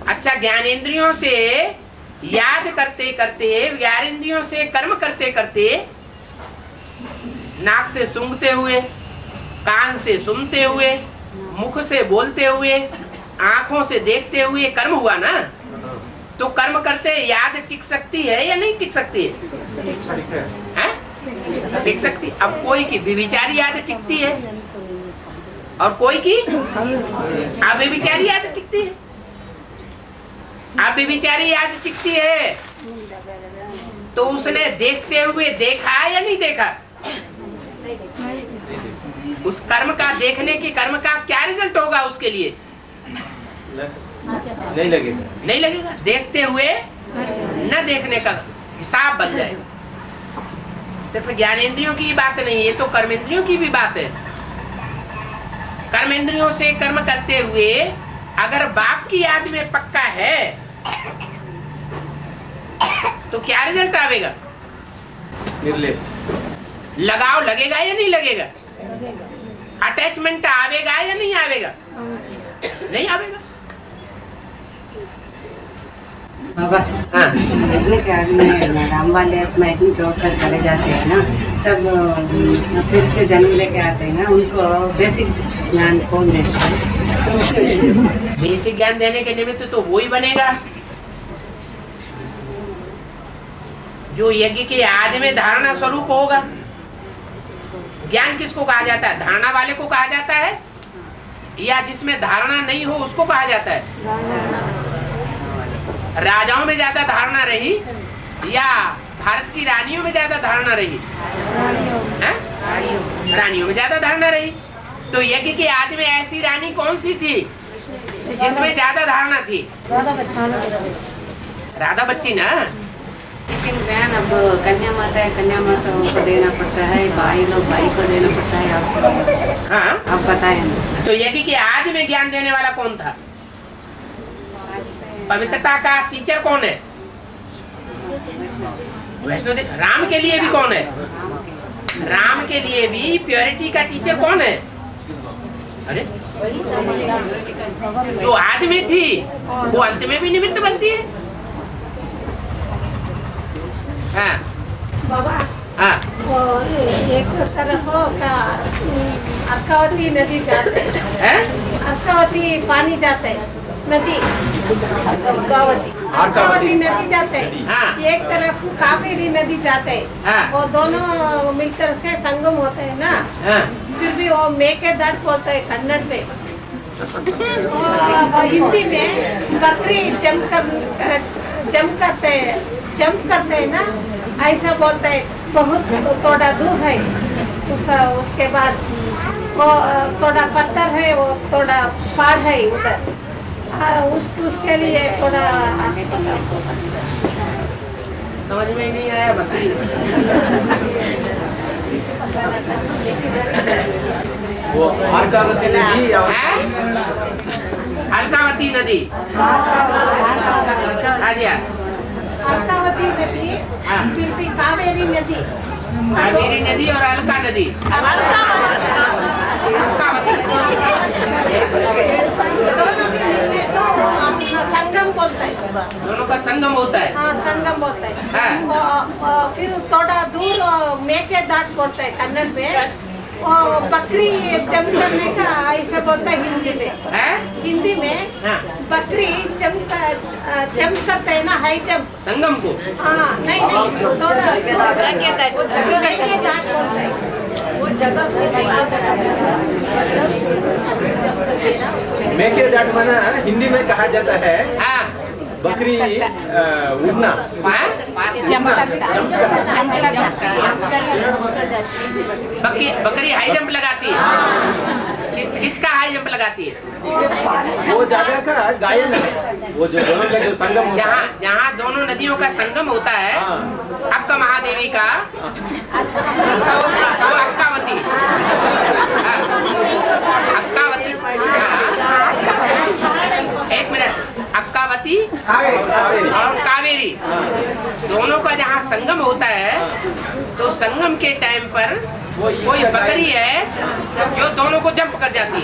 अच्छा, ज्ञानेंद्रियों से याद करते करते, ज्ञानेंद्रियों से कर्म करते करते, नाक से सूंघते हुए, कान से सुनते हुए, मुख से बोलते हुए, आंखों से देखते हुए कर्म हुआ ना, तो कर्म करते याद टिक सकती है या नहीं टिक सकती है? टिक सकती। अब कोई की विचारी याद टिकती है और कोई की अव्यभिचारी याद टिकती है। अव्यभिचारी याद टिकती है तो उसने देखते हुए देखा या नहीं देखा? उस कर्म का, देखने के कर्म का क्या रिजल्ट होगा उसके लिए? नहीं लगेगा। नहीं लगेगा। देखते हुए न देखने का हिसाब बन जाएगा। सिर्फ ज्ञानेंद्रियों की बात नहीं, ये तो कर्मेंद्रियों की भी बात है। कर्मेंद्रियों से कर्म करते हुए अगर बाप की याद में पक्का है तो क्या रिजल्ट आवेगा? निर्लेप। लगाव लगेगा या नहीं लगेगा? अटैचमेंट आवेगा या नहीं आवेगा? नहीं आवेगा। बाबा, देखने के आदमी राम वाले अपना इतनी छोड़कर चले जाते हैं ना, तब फिर से जन्म लेके आते हैं ना, उनको बेसिक ज्ञान कौन देता है? बेसिक ज्ञान देने के निमित्त तो वो ही बनेगा जो यज्ञ के आदि में धारणा स्वरूप होगा। ज्ञान किसको कहा जाता है? धारणा वाले को कहा जाता है या जिसमें धारणा नहीं हो उसको कहा जाता है? राजाओं में ज्यादा धारणा रही या भारत की रानियों में ज्यादा धारणा रही? रानियों में ज्यादा धारणा रही। तो यज्ञ के आदि में ऐसी रानी कौन सी थी जिसमें ज्यादा धारणा थी? राधा बच्ची ना। लेकिन ज्ञान अब कन्या माता को देना पड़ता है, भाई लोग भाई को देना पड़ता है। आपको हाँ, आप बताएं। तो यज्ञ के आदि में ज्ञान देने वाला कौन था? पवित्रता का टीचर कौन है? वैष्णो देवी। राम के लिए भी कौन है? राम के लिए भी प्योरिटी का टीचर कौन है? अरे, जो आदमी थी वो अंत में भी निमित्त बनती है। हाँ बाबा, हाँ, वो एक तरफ का अर्कावती नदी जाते है, अर्कावती पानी जाते है, नदी अर्कावती नदी जाते है। एक तरफ कावेरी नदी जाते है। वो दोनों मिलकर से संगम होते है ना, फिर भी वो मेकेदाट बोलते है कन्नड़ पे। हिंदी में बकरी जंप करते हैं ना, ऐसा बोलते है। बहुत थोड़ा दूर है, उसके बाद वो थोड़ा पत्थर है, वो थोड़ा पहाड़ है उधर। उसके लिए थोड़ा आगे समझ में नहीं आया, बताइए। वो अर्कावती नदी या अलकावती नदी? अर्कावती नदी, फिर भी कावेरी नदी। कावेरी नदी और अलका नदी। दोनों के मिलने तो संगम बोलता है। दोनों का संगम होता है। हाँ, संगम बोलता है। फिर थोड़ा दूर मेकेदाट बोलता है कन्नड़ में। बकरी जंप करने का ऐसा बोलता है हिंदी में। हिंदी में बकरी जंप करते है ना, हाई जंप। संगम को? हाँ, नहीं थोड़ा मेकेदाट बोलता है। वो जगह मेके दाट माना हिंदी में कहा जाता है बकरी उड़ना, बकरी हाई जंप लगाती है। किसका हाई जंप लगाती है? वो जगह का गायन है, वो जो दोनों का जो संगम, जहाँ दोनों नदियों का संगम होता है, अक्का महादेवी का, वो अक्कावती, अक्कावती, एक मिनट, अक्कावती और कावेरी दोनों का जहाँ संगम होता है, तो संगम के टाइम पर कोई बकरी है जो दोनों को जंप कर जाती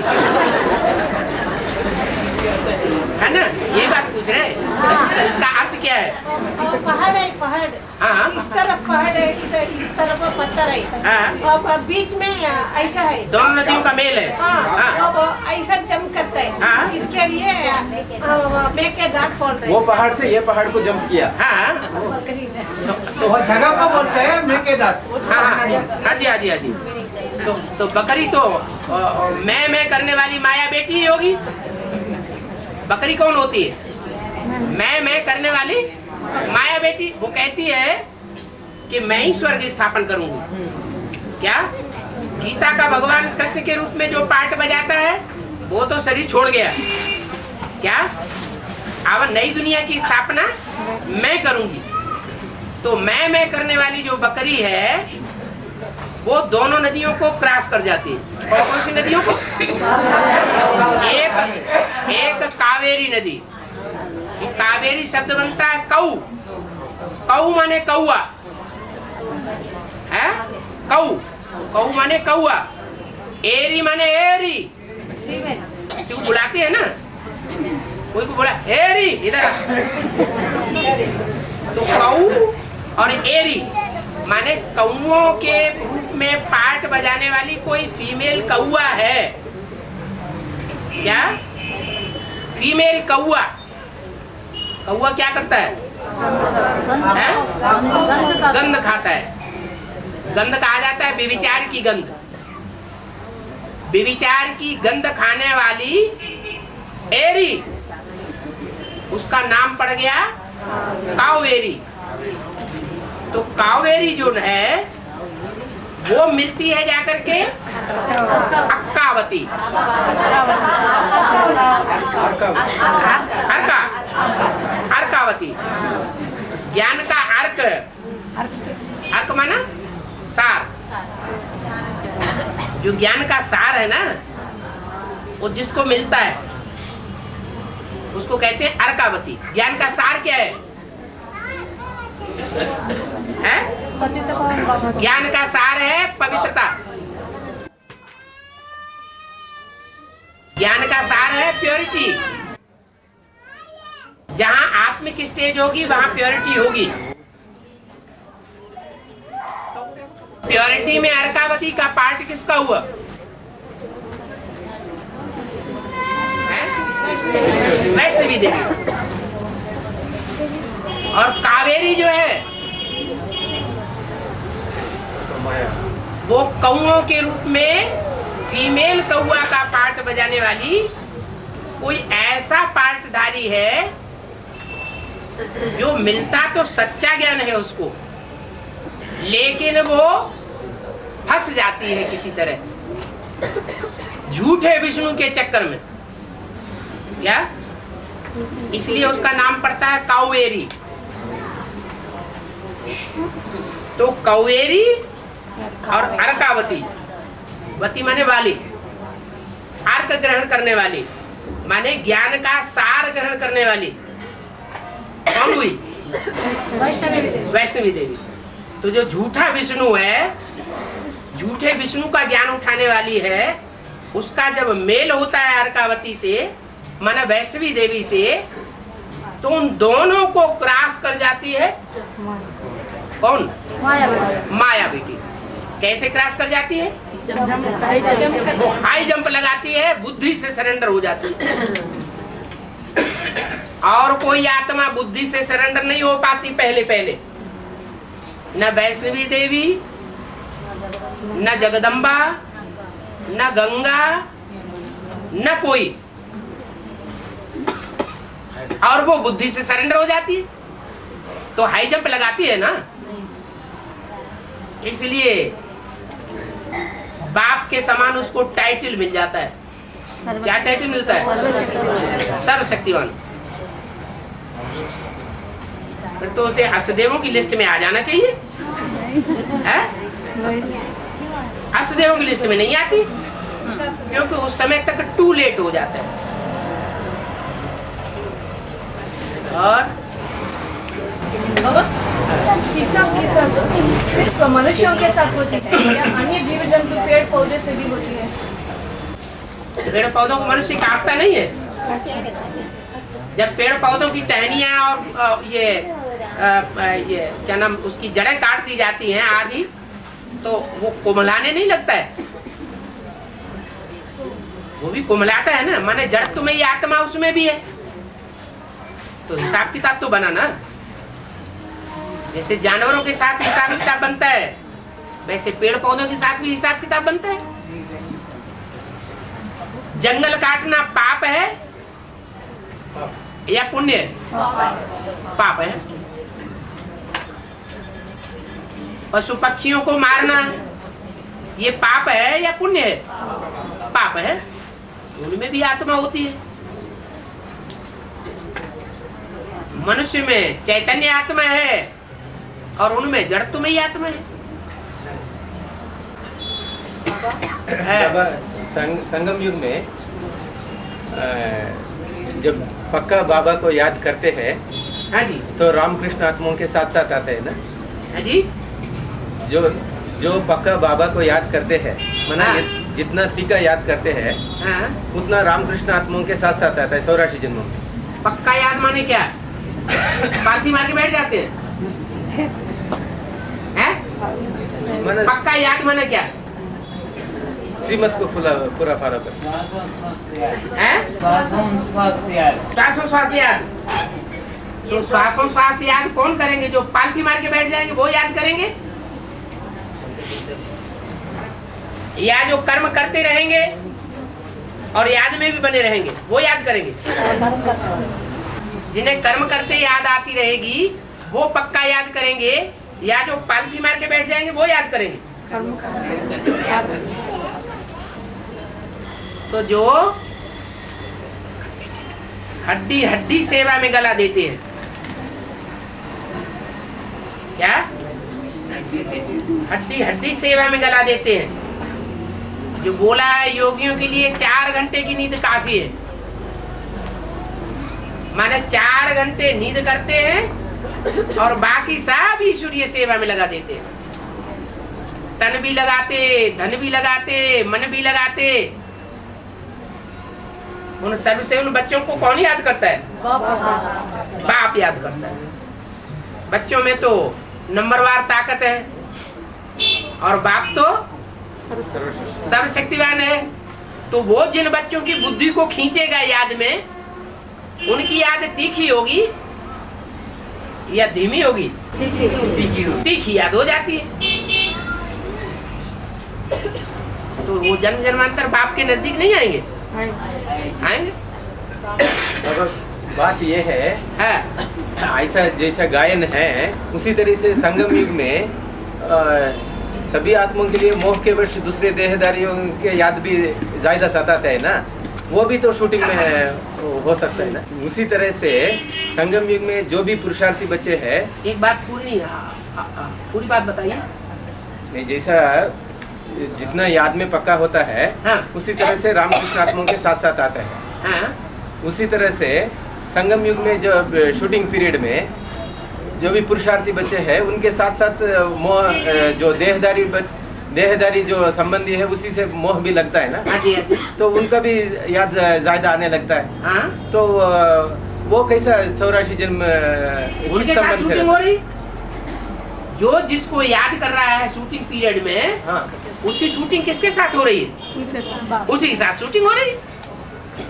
है ना? ये बात पूछ रहे हैं। इसका अर्थ क्या है? पहाड़ है, पहाड़। हाँ। इस तरफ पहाड़ है, इस तरफ पत्थर है। और बीच में ऐसा है। दोनों नदियों का मेल है। हाँ। अब ऐसा जंप करता है। हाँ। इसके लिए मेके दाट बोल रहे हैं। वो पहाड़ से ये पहाड़ को जंप किया। हाँ। तो वो जगह को बोलते हैं मेके दाट। हाँ जी, हाँ जी, हाँ जी। तो बकरी तो मैं करने वाली माया बेटी ही होगी। बकरी कौन होती है? मैं करने वाली माया बेटी। वो कहती है कि मैं ही स्वर्ग स्थापन करूंगी। क्या? गीता का भगवान कृष्ण के रूप में जो पार्ट बजाता है वो तो शरीर छोड़ गया। क्या? अब नई दुनिया की स्थापना मैं करूंगी। तो मैं करने वाली जो बकरी है वो दोनों नदियों को क्रॉस कर जाती है। और कौन सी नदियों को? एक कावेरी नदी। कावेरी शब्द बनता है कऊ। कऊ माने कौआ है, कऊ, कऊ माने कौआ। एरी माने एरी। किसी को बुलाते हैं ना, कोई को बोला एरी इधर। तो कऊ और एरी माने कौओं के रूप में पार्ट बजाने वाली कोई फीमेल कौआ है। क्या? फीमेल कौआ। कौआ क्या करता है? गंध खाता है। गंध कहा जाता है व्यभिचार की गंध। व्यभिचार की गंध खाने वाली एरी, उसका नाम पड़ गया कावेरी। तो कावेरी जो है वो मिलती है जाकर के अक्कावती, अर्कावती। ज्ञान का अर्क, अर्क माना सार। जो ज्ञान का सार है ना, वो जिसको मिलता है उसको कहते हैं अर्कावती। ज्ञान का सार क्या है? ज्ञान का सार है पवित्रता। ज्ञान का सार है प्योरिटी। जहां आत्मिक स्टेज होगी वहां प्योरिटी होगी। प्योरिटी में अर्कावती का पार्ट किसका हुआ? वैष्णवी देवी। और कावेरी जो है वो कौओं के रूप में फीमेल कौआ का पार्ट बजाने वाली कोई ऐसा पार्टधारी है जो मिलता तो सच्चा ज्ञान है उसको, लेकिन वो फंस जाती है किसी तरह झूठे विष्णु के चक्कर में। क्या? इसलिए उसका नाम पड़ता है कावेरी। तो कावेरी और अर्कावती, वती माने वाली, अर्क ग्रहण करने वाली माने ज्ञान का सार ग्रहण करने वाली कौन हुई? वैष्णवी देवी। तो जो झूठा विष्णु है, झूठे विष्णु का ज्ञान उठाने वाली है, उसका जब मेल होता है अर्कावती से माना वैष्णवी देवी से, तो उन दोनों को क्रॉस कर जाती है कौन? माया बेटी। कैसे क्रॉस कर जाती है? वो हाई जंप लगाती है, बुद्धि से सरेंडर हो जाती है। और कोई आत्मा बुद्धि से सरेंडर नहीं हो पाती पहले। न वैष्णवी देवी, न जगदम्बा, न गंगा, न कोई और वो बुद्धि से सरेंडर हो जाती है, तो हाई जंप लगाती है ना। इसलिए बाप के समान उसको टाइटल मिल जाता है। क्या टाइटल मिलता है? सर्वशक्तिवान। फिर तो उसे अष्टदेवों की लिस्ट में आ जाना चाहिए, है? अष्टदेवों की लिस्ट में नहीं आती, क्योंकि उस समय तक टू लेट हो जाता है। और हिसाब किताब सिर्फ मनुष्यों के साथ होती है या अन्य जीव जंतु पेड़ पौधे से भी होती है? पेड़ पौधों को मनुष्य काटता नहीं है। जब पेड़ पौधों की टहनियां और ये क्या नाम, उसकी जड़ें काट दी जाती हैं आदि, तो वो कोमलाने नहीं लगता है, वो भी कोमलाता है ना। माने जड़ तुम्हें ये आत्मा उसमें भी है, तो हिसाब किताब तो बना ना। जैसे जानवरों के साथ हिसाब किताब बनता है, वैसे पेड़ पौधों के साथ भी हिसाब किताब बनता है। जंगल काटना पाप है या पुण्य है? पाप है। पशु पक्षियों को मारना ये पाप है या पुण्य है? पाप है। उनमें भी आत्मा होती है। मनुष्य में चैतन्य आत्मा है और उनमें जड़त्व में ही आत्मा है। संगम युग में जब पक्का बाबा को याद करते हैं, हाँ जी, तो रामकृष्ण आत्माओं के साथ साथ आते हैं ना। हाँ जी, जो पक्का बाबा को याद करते हैं, माना जितना टीका याद करते हैं, हाँ, उतना रामकृष्ण आत्माओं के साथ साथ आता है 84 जन्मों में। पक्का याद माने क्या? पालती मार के बैठ जाते हैं? पक्का याद माने क्या? श्रीमत को पूरा फॉलो कर। श्वासों याद। तो श्वास याद कौन करेंगे? जो पालती मार के बैठ जाएंगे वो याद करेंगे, या जो कर्म करते रहेंगे और याद में भी बने रहेंगे वो याद करेंगे? जिन्हें कर्म करते याद आती रहेगी वो पक्का याद करेंगे, या जो पालती मार के बैठ जाएंगे वो याद करेंगे? तो जो हड्डी हड्डी सेवा में गला देते हैं, क्या हड्डी हड्डी सेवा में गला देते हैं। जो बोला है योगियों के लिए 4 घंटे की नींद काफी है, माने 4 घंटे नींद करते हैं और बाकी सब ईश्वरीय सेवा में लगा देते हैं। तन भी लगाते, धन भी लगाते, मन भी लगाते। उन सर्व से उन बच्चों को कौन याद करता है? बाप याद करता है। बच्चों में तो नंबरवार ताकत है और बाप तो सर्वशक्तिवान है। तो वो जिन बच्चों की बुद्धि को खींचेगा याद में, उनकी याद तीखी होगी या धीमी होगी? तीखी याद हो जाती है। तो वो जन्म जन्मांतर बाप के नजदीक नहीं आएंगे? आएंगे। बात ये है, ऐसा जैसा गायन है उसी तरह से संगम युग में सभी आत्माओं के लिए मोह के वश दूसरे देहदारियों के याद भी ज्यादा सताते है ना, वो भी तो शूटिंग में हो सकता है ना। उसी तरह से संगम युग में जो भी पुरुषार्थी बच्चे हैं, एक बात पूरी बात बताइए। नहीं, जैसा जितना याद में पक्का होता है, उसी तरह से रामकृष्ण आत्माओं के साथ साथ आता है। उसी तरह से संगम युग में जो शूटिंग पीरियड में जो भी पुरुषार्थी बच्चे हैं, उनके साथ साथ मोह, जो देहदारी जो संबंधी है उसी से मोह भी लगता है ना, तो उनका भी याद ज्यादा आने लगता है। तो वो कैसा 84 जन्म उनके साथ शूटिंग हो रही? जो जिसको याद कर रहा है शूटिंग पीरियड में, उसकी शूटिंग किसके साथ हो रही है? उसी के साथ शूटिंग हो रही है।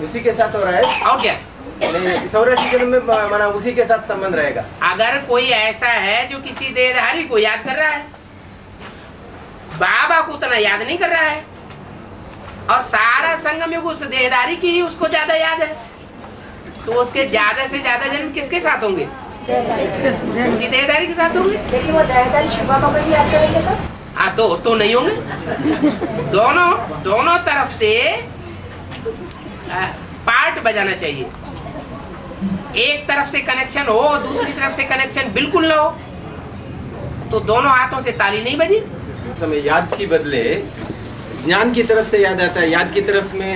उसी के साथ हो रहा है। और क्या? 84 जन्म में माना उसी के साथ संबंध रहेगा। अगर कोई ऐसा है जो किसी देहधारी को याद कर रहा है, बाबा को उतना याद नहीं कर रहा है, और सारा संगम युग उस देहधारी की ही उसको ज्यादा याद है, तो उसके ज्यादा से ज्यादा जन्म किसके साथ होंगे? उसी देहधारी के साथ होंगे। लेकिन वो देहधारी शिव बाबा को भी याद करेंगे तो? हाँ तो नहीं होंगे। दोनों तरफ से पार्ट बजाना चाहिए। एक तरफ से कनेक्शन हो, दूसरी तरफ से कनेक्शन बिल्कुल ना हो, तो दोनों हाथों से ताली नहीं बजी। समय याद की बदले ज्ञान की तरफ से याद आता है। याद की तरफ में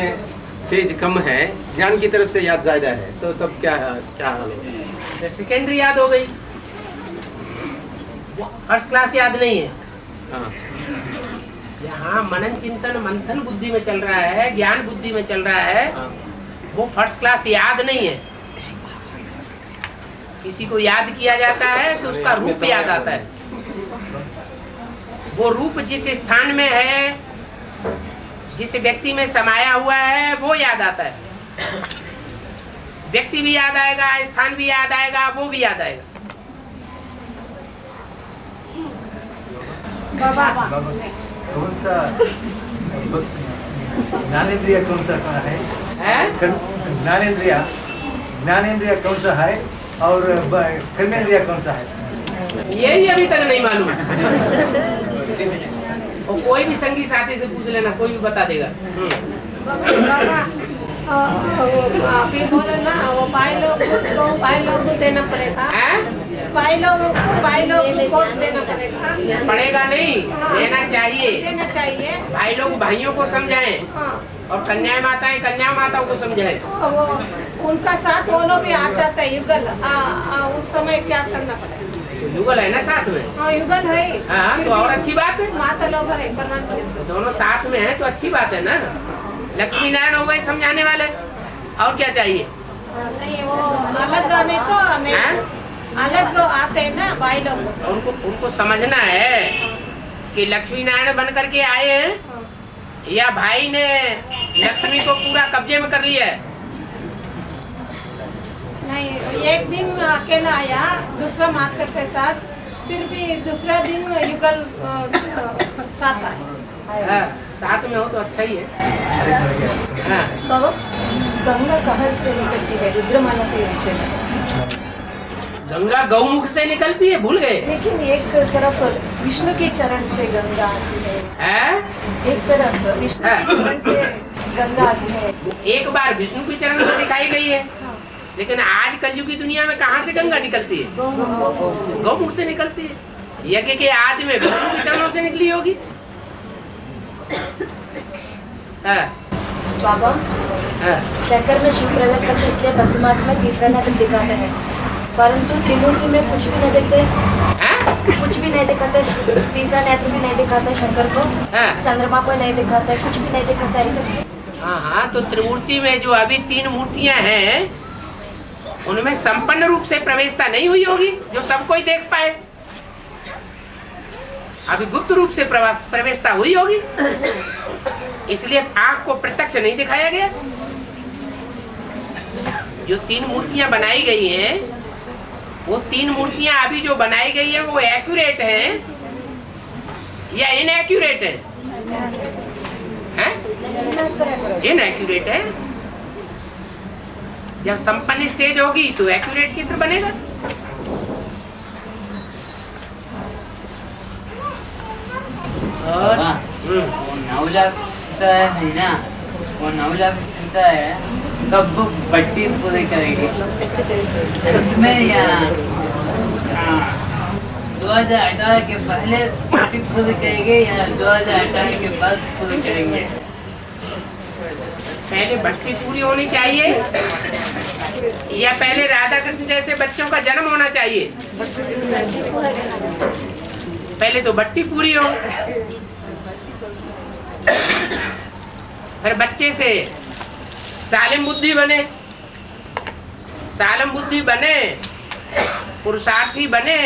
तेज कम है, ज्ञान की तरफ से याद ज्यादा है, तो तब क्या हाल है? सेकेंडरी याद हो गई, फर्स्ट क्लास याद नहीं है। हाँ। यहाँ मनन चिंतन मंथन बुद्धि में चल रहा है, ज्ञान बुद्धि में चल रहा है, वो फर्स्ट क्लास याद नहीं है। किसी को याद किया जाता है तो उसका रूप याद आता है। वो रूप जिस स्थान में है, जिस व्यक्ति में समाया हुआ है, वो याद आता है। व्यक्ति भी याद आएगा, स्थान भी याद आएगा, वो भी याद आएगा। बाबा कौन सा ज्ञानेंद्रिय कौन सा है? ज्ञानेंद्रिय कौन सा है और कर्मेंद्रिय कौन सा है? यही अभी तक नहीं मालूम। और कोई भी संगी साथी से पूछ लेना, कोई भी बता देगा। अभी बोलो ना, वो भाई लोग को देना पड़ेगा। भाई लोग को देना पड़ेगा। पड़ेगा नहीं, देना चाहिए। देना चाहिए। भाई लोग भाइयों को समझाएं और कन्या माताएं कन्या माताओं को समझाएं। वो उनका साथ वो लोग भी आ जाता है युगल। उस समय क्या करना पड़ेगा? युगल है ना साथ में? हाँ युगल है। हाँ तो और अच्छी बात है। माता लोग है, दोनों साथ में है तो अच्छी बात है ना। लक्ष्मी नारायण हो गए समझाने वाले, और क्या चाहिए? नहीं वो अलग गाने तो नहीं, अलग आते हैं ना भाई लोग। उनको समझना है कि लक्ष्मी नारायण बन करके आए हैं या भाई ने लक्ष्मी को पूरा कब्जे में कर लिया है। नहीं, एक दिन अकेला आया, दूसरा माता के साथ, फिर भी दूसरा दिन युगल साथ आया। साथ में हो तो अच्छा ही है। बाबा गंगा कहाँ से निकलती है? रुद्रमाला से विषय। गंगा गौमुख से निकलती है, भूल गए? लेकिन एक तरफ विष्णु के चरण से गंगा आती है, एक तरफ विष्णु के चरण से गंगा आती है। एक बार विष्णु के चरण से दिखाई गई है, लेकिन आज कलयुग की दुनिया में कहाँ से गंगा निकलती है? गौमुख से निकलती है। यज्ञ के आदि में विष्णु के चरणों से निकली होगी। बाबा शंकर में शिव प्रवेश करते इसलिए बद्रीनाथ में तीसरा नेत्र दिखाते हैं, परंतु त्रिमूर्ति में कुछ भी नहीं देखते, कुछ भी नहीं दिखाते। तीसरा नेत्र भी नहीं दिखाते शंकर को, चंद्रमा को नहीं दिखाते, कुछ भी नहीं दिखाता ऐसे। हाँ तो त्रिमूर्ति में जो अभी 3 मूर्तियां हैं, उनमें संपन्न रूप से प्रवेशता नहीं हुई होगी जो सब कोई देख पाए। अभी गुप्त रूप से प्रवेशता हुई होगी, इसलिए आंख को प्रत्यक्ष नहीं दिखाया गया। जो 3 मूर्तियां बनाई गई हैं, वो 3 मूर्तियां अभी जो बनाई गई है वो एक्यूरेट है या इनएक्यूरेट है? इनएक्यूरेट है। जब संपन्न स्टेज होगी तो एक्यूरेट चित्र बनेगा। और वो 9 लाख है ना, वो 9 लाख है, कब बट्टी पूरी करेगी? अंत में या 2018 के पहले बट्टी पूरी करेंगे या 2018 के बाद पूरी करेंगे? पहले भट्टी पूरी होनी चाहिए या पहले राधा कृष्ण जैसे बच्चों का जन्म होना चाहिए? पहले तो भट्टी पूरी हो, फिर बच्चे से सालिम बुद्धि बने, सालिम बुद्धि बने, पुरुषार्थी बने,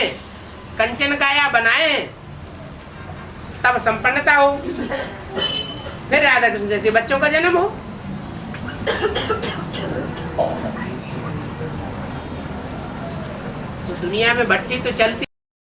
कंचन काया बनाए, तब संपन्नता हो, फिर राधा कृष्ण जैसे बच्चों का जन्म हो। तो दुनिया में भट्टी तो चलती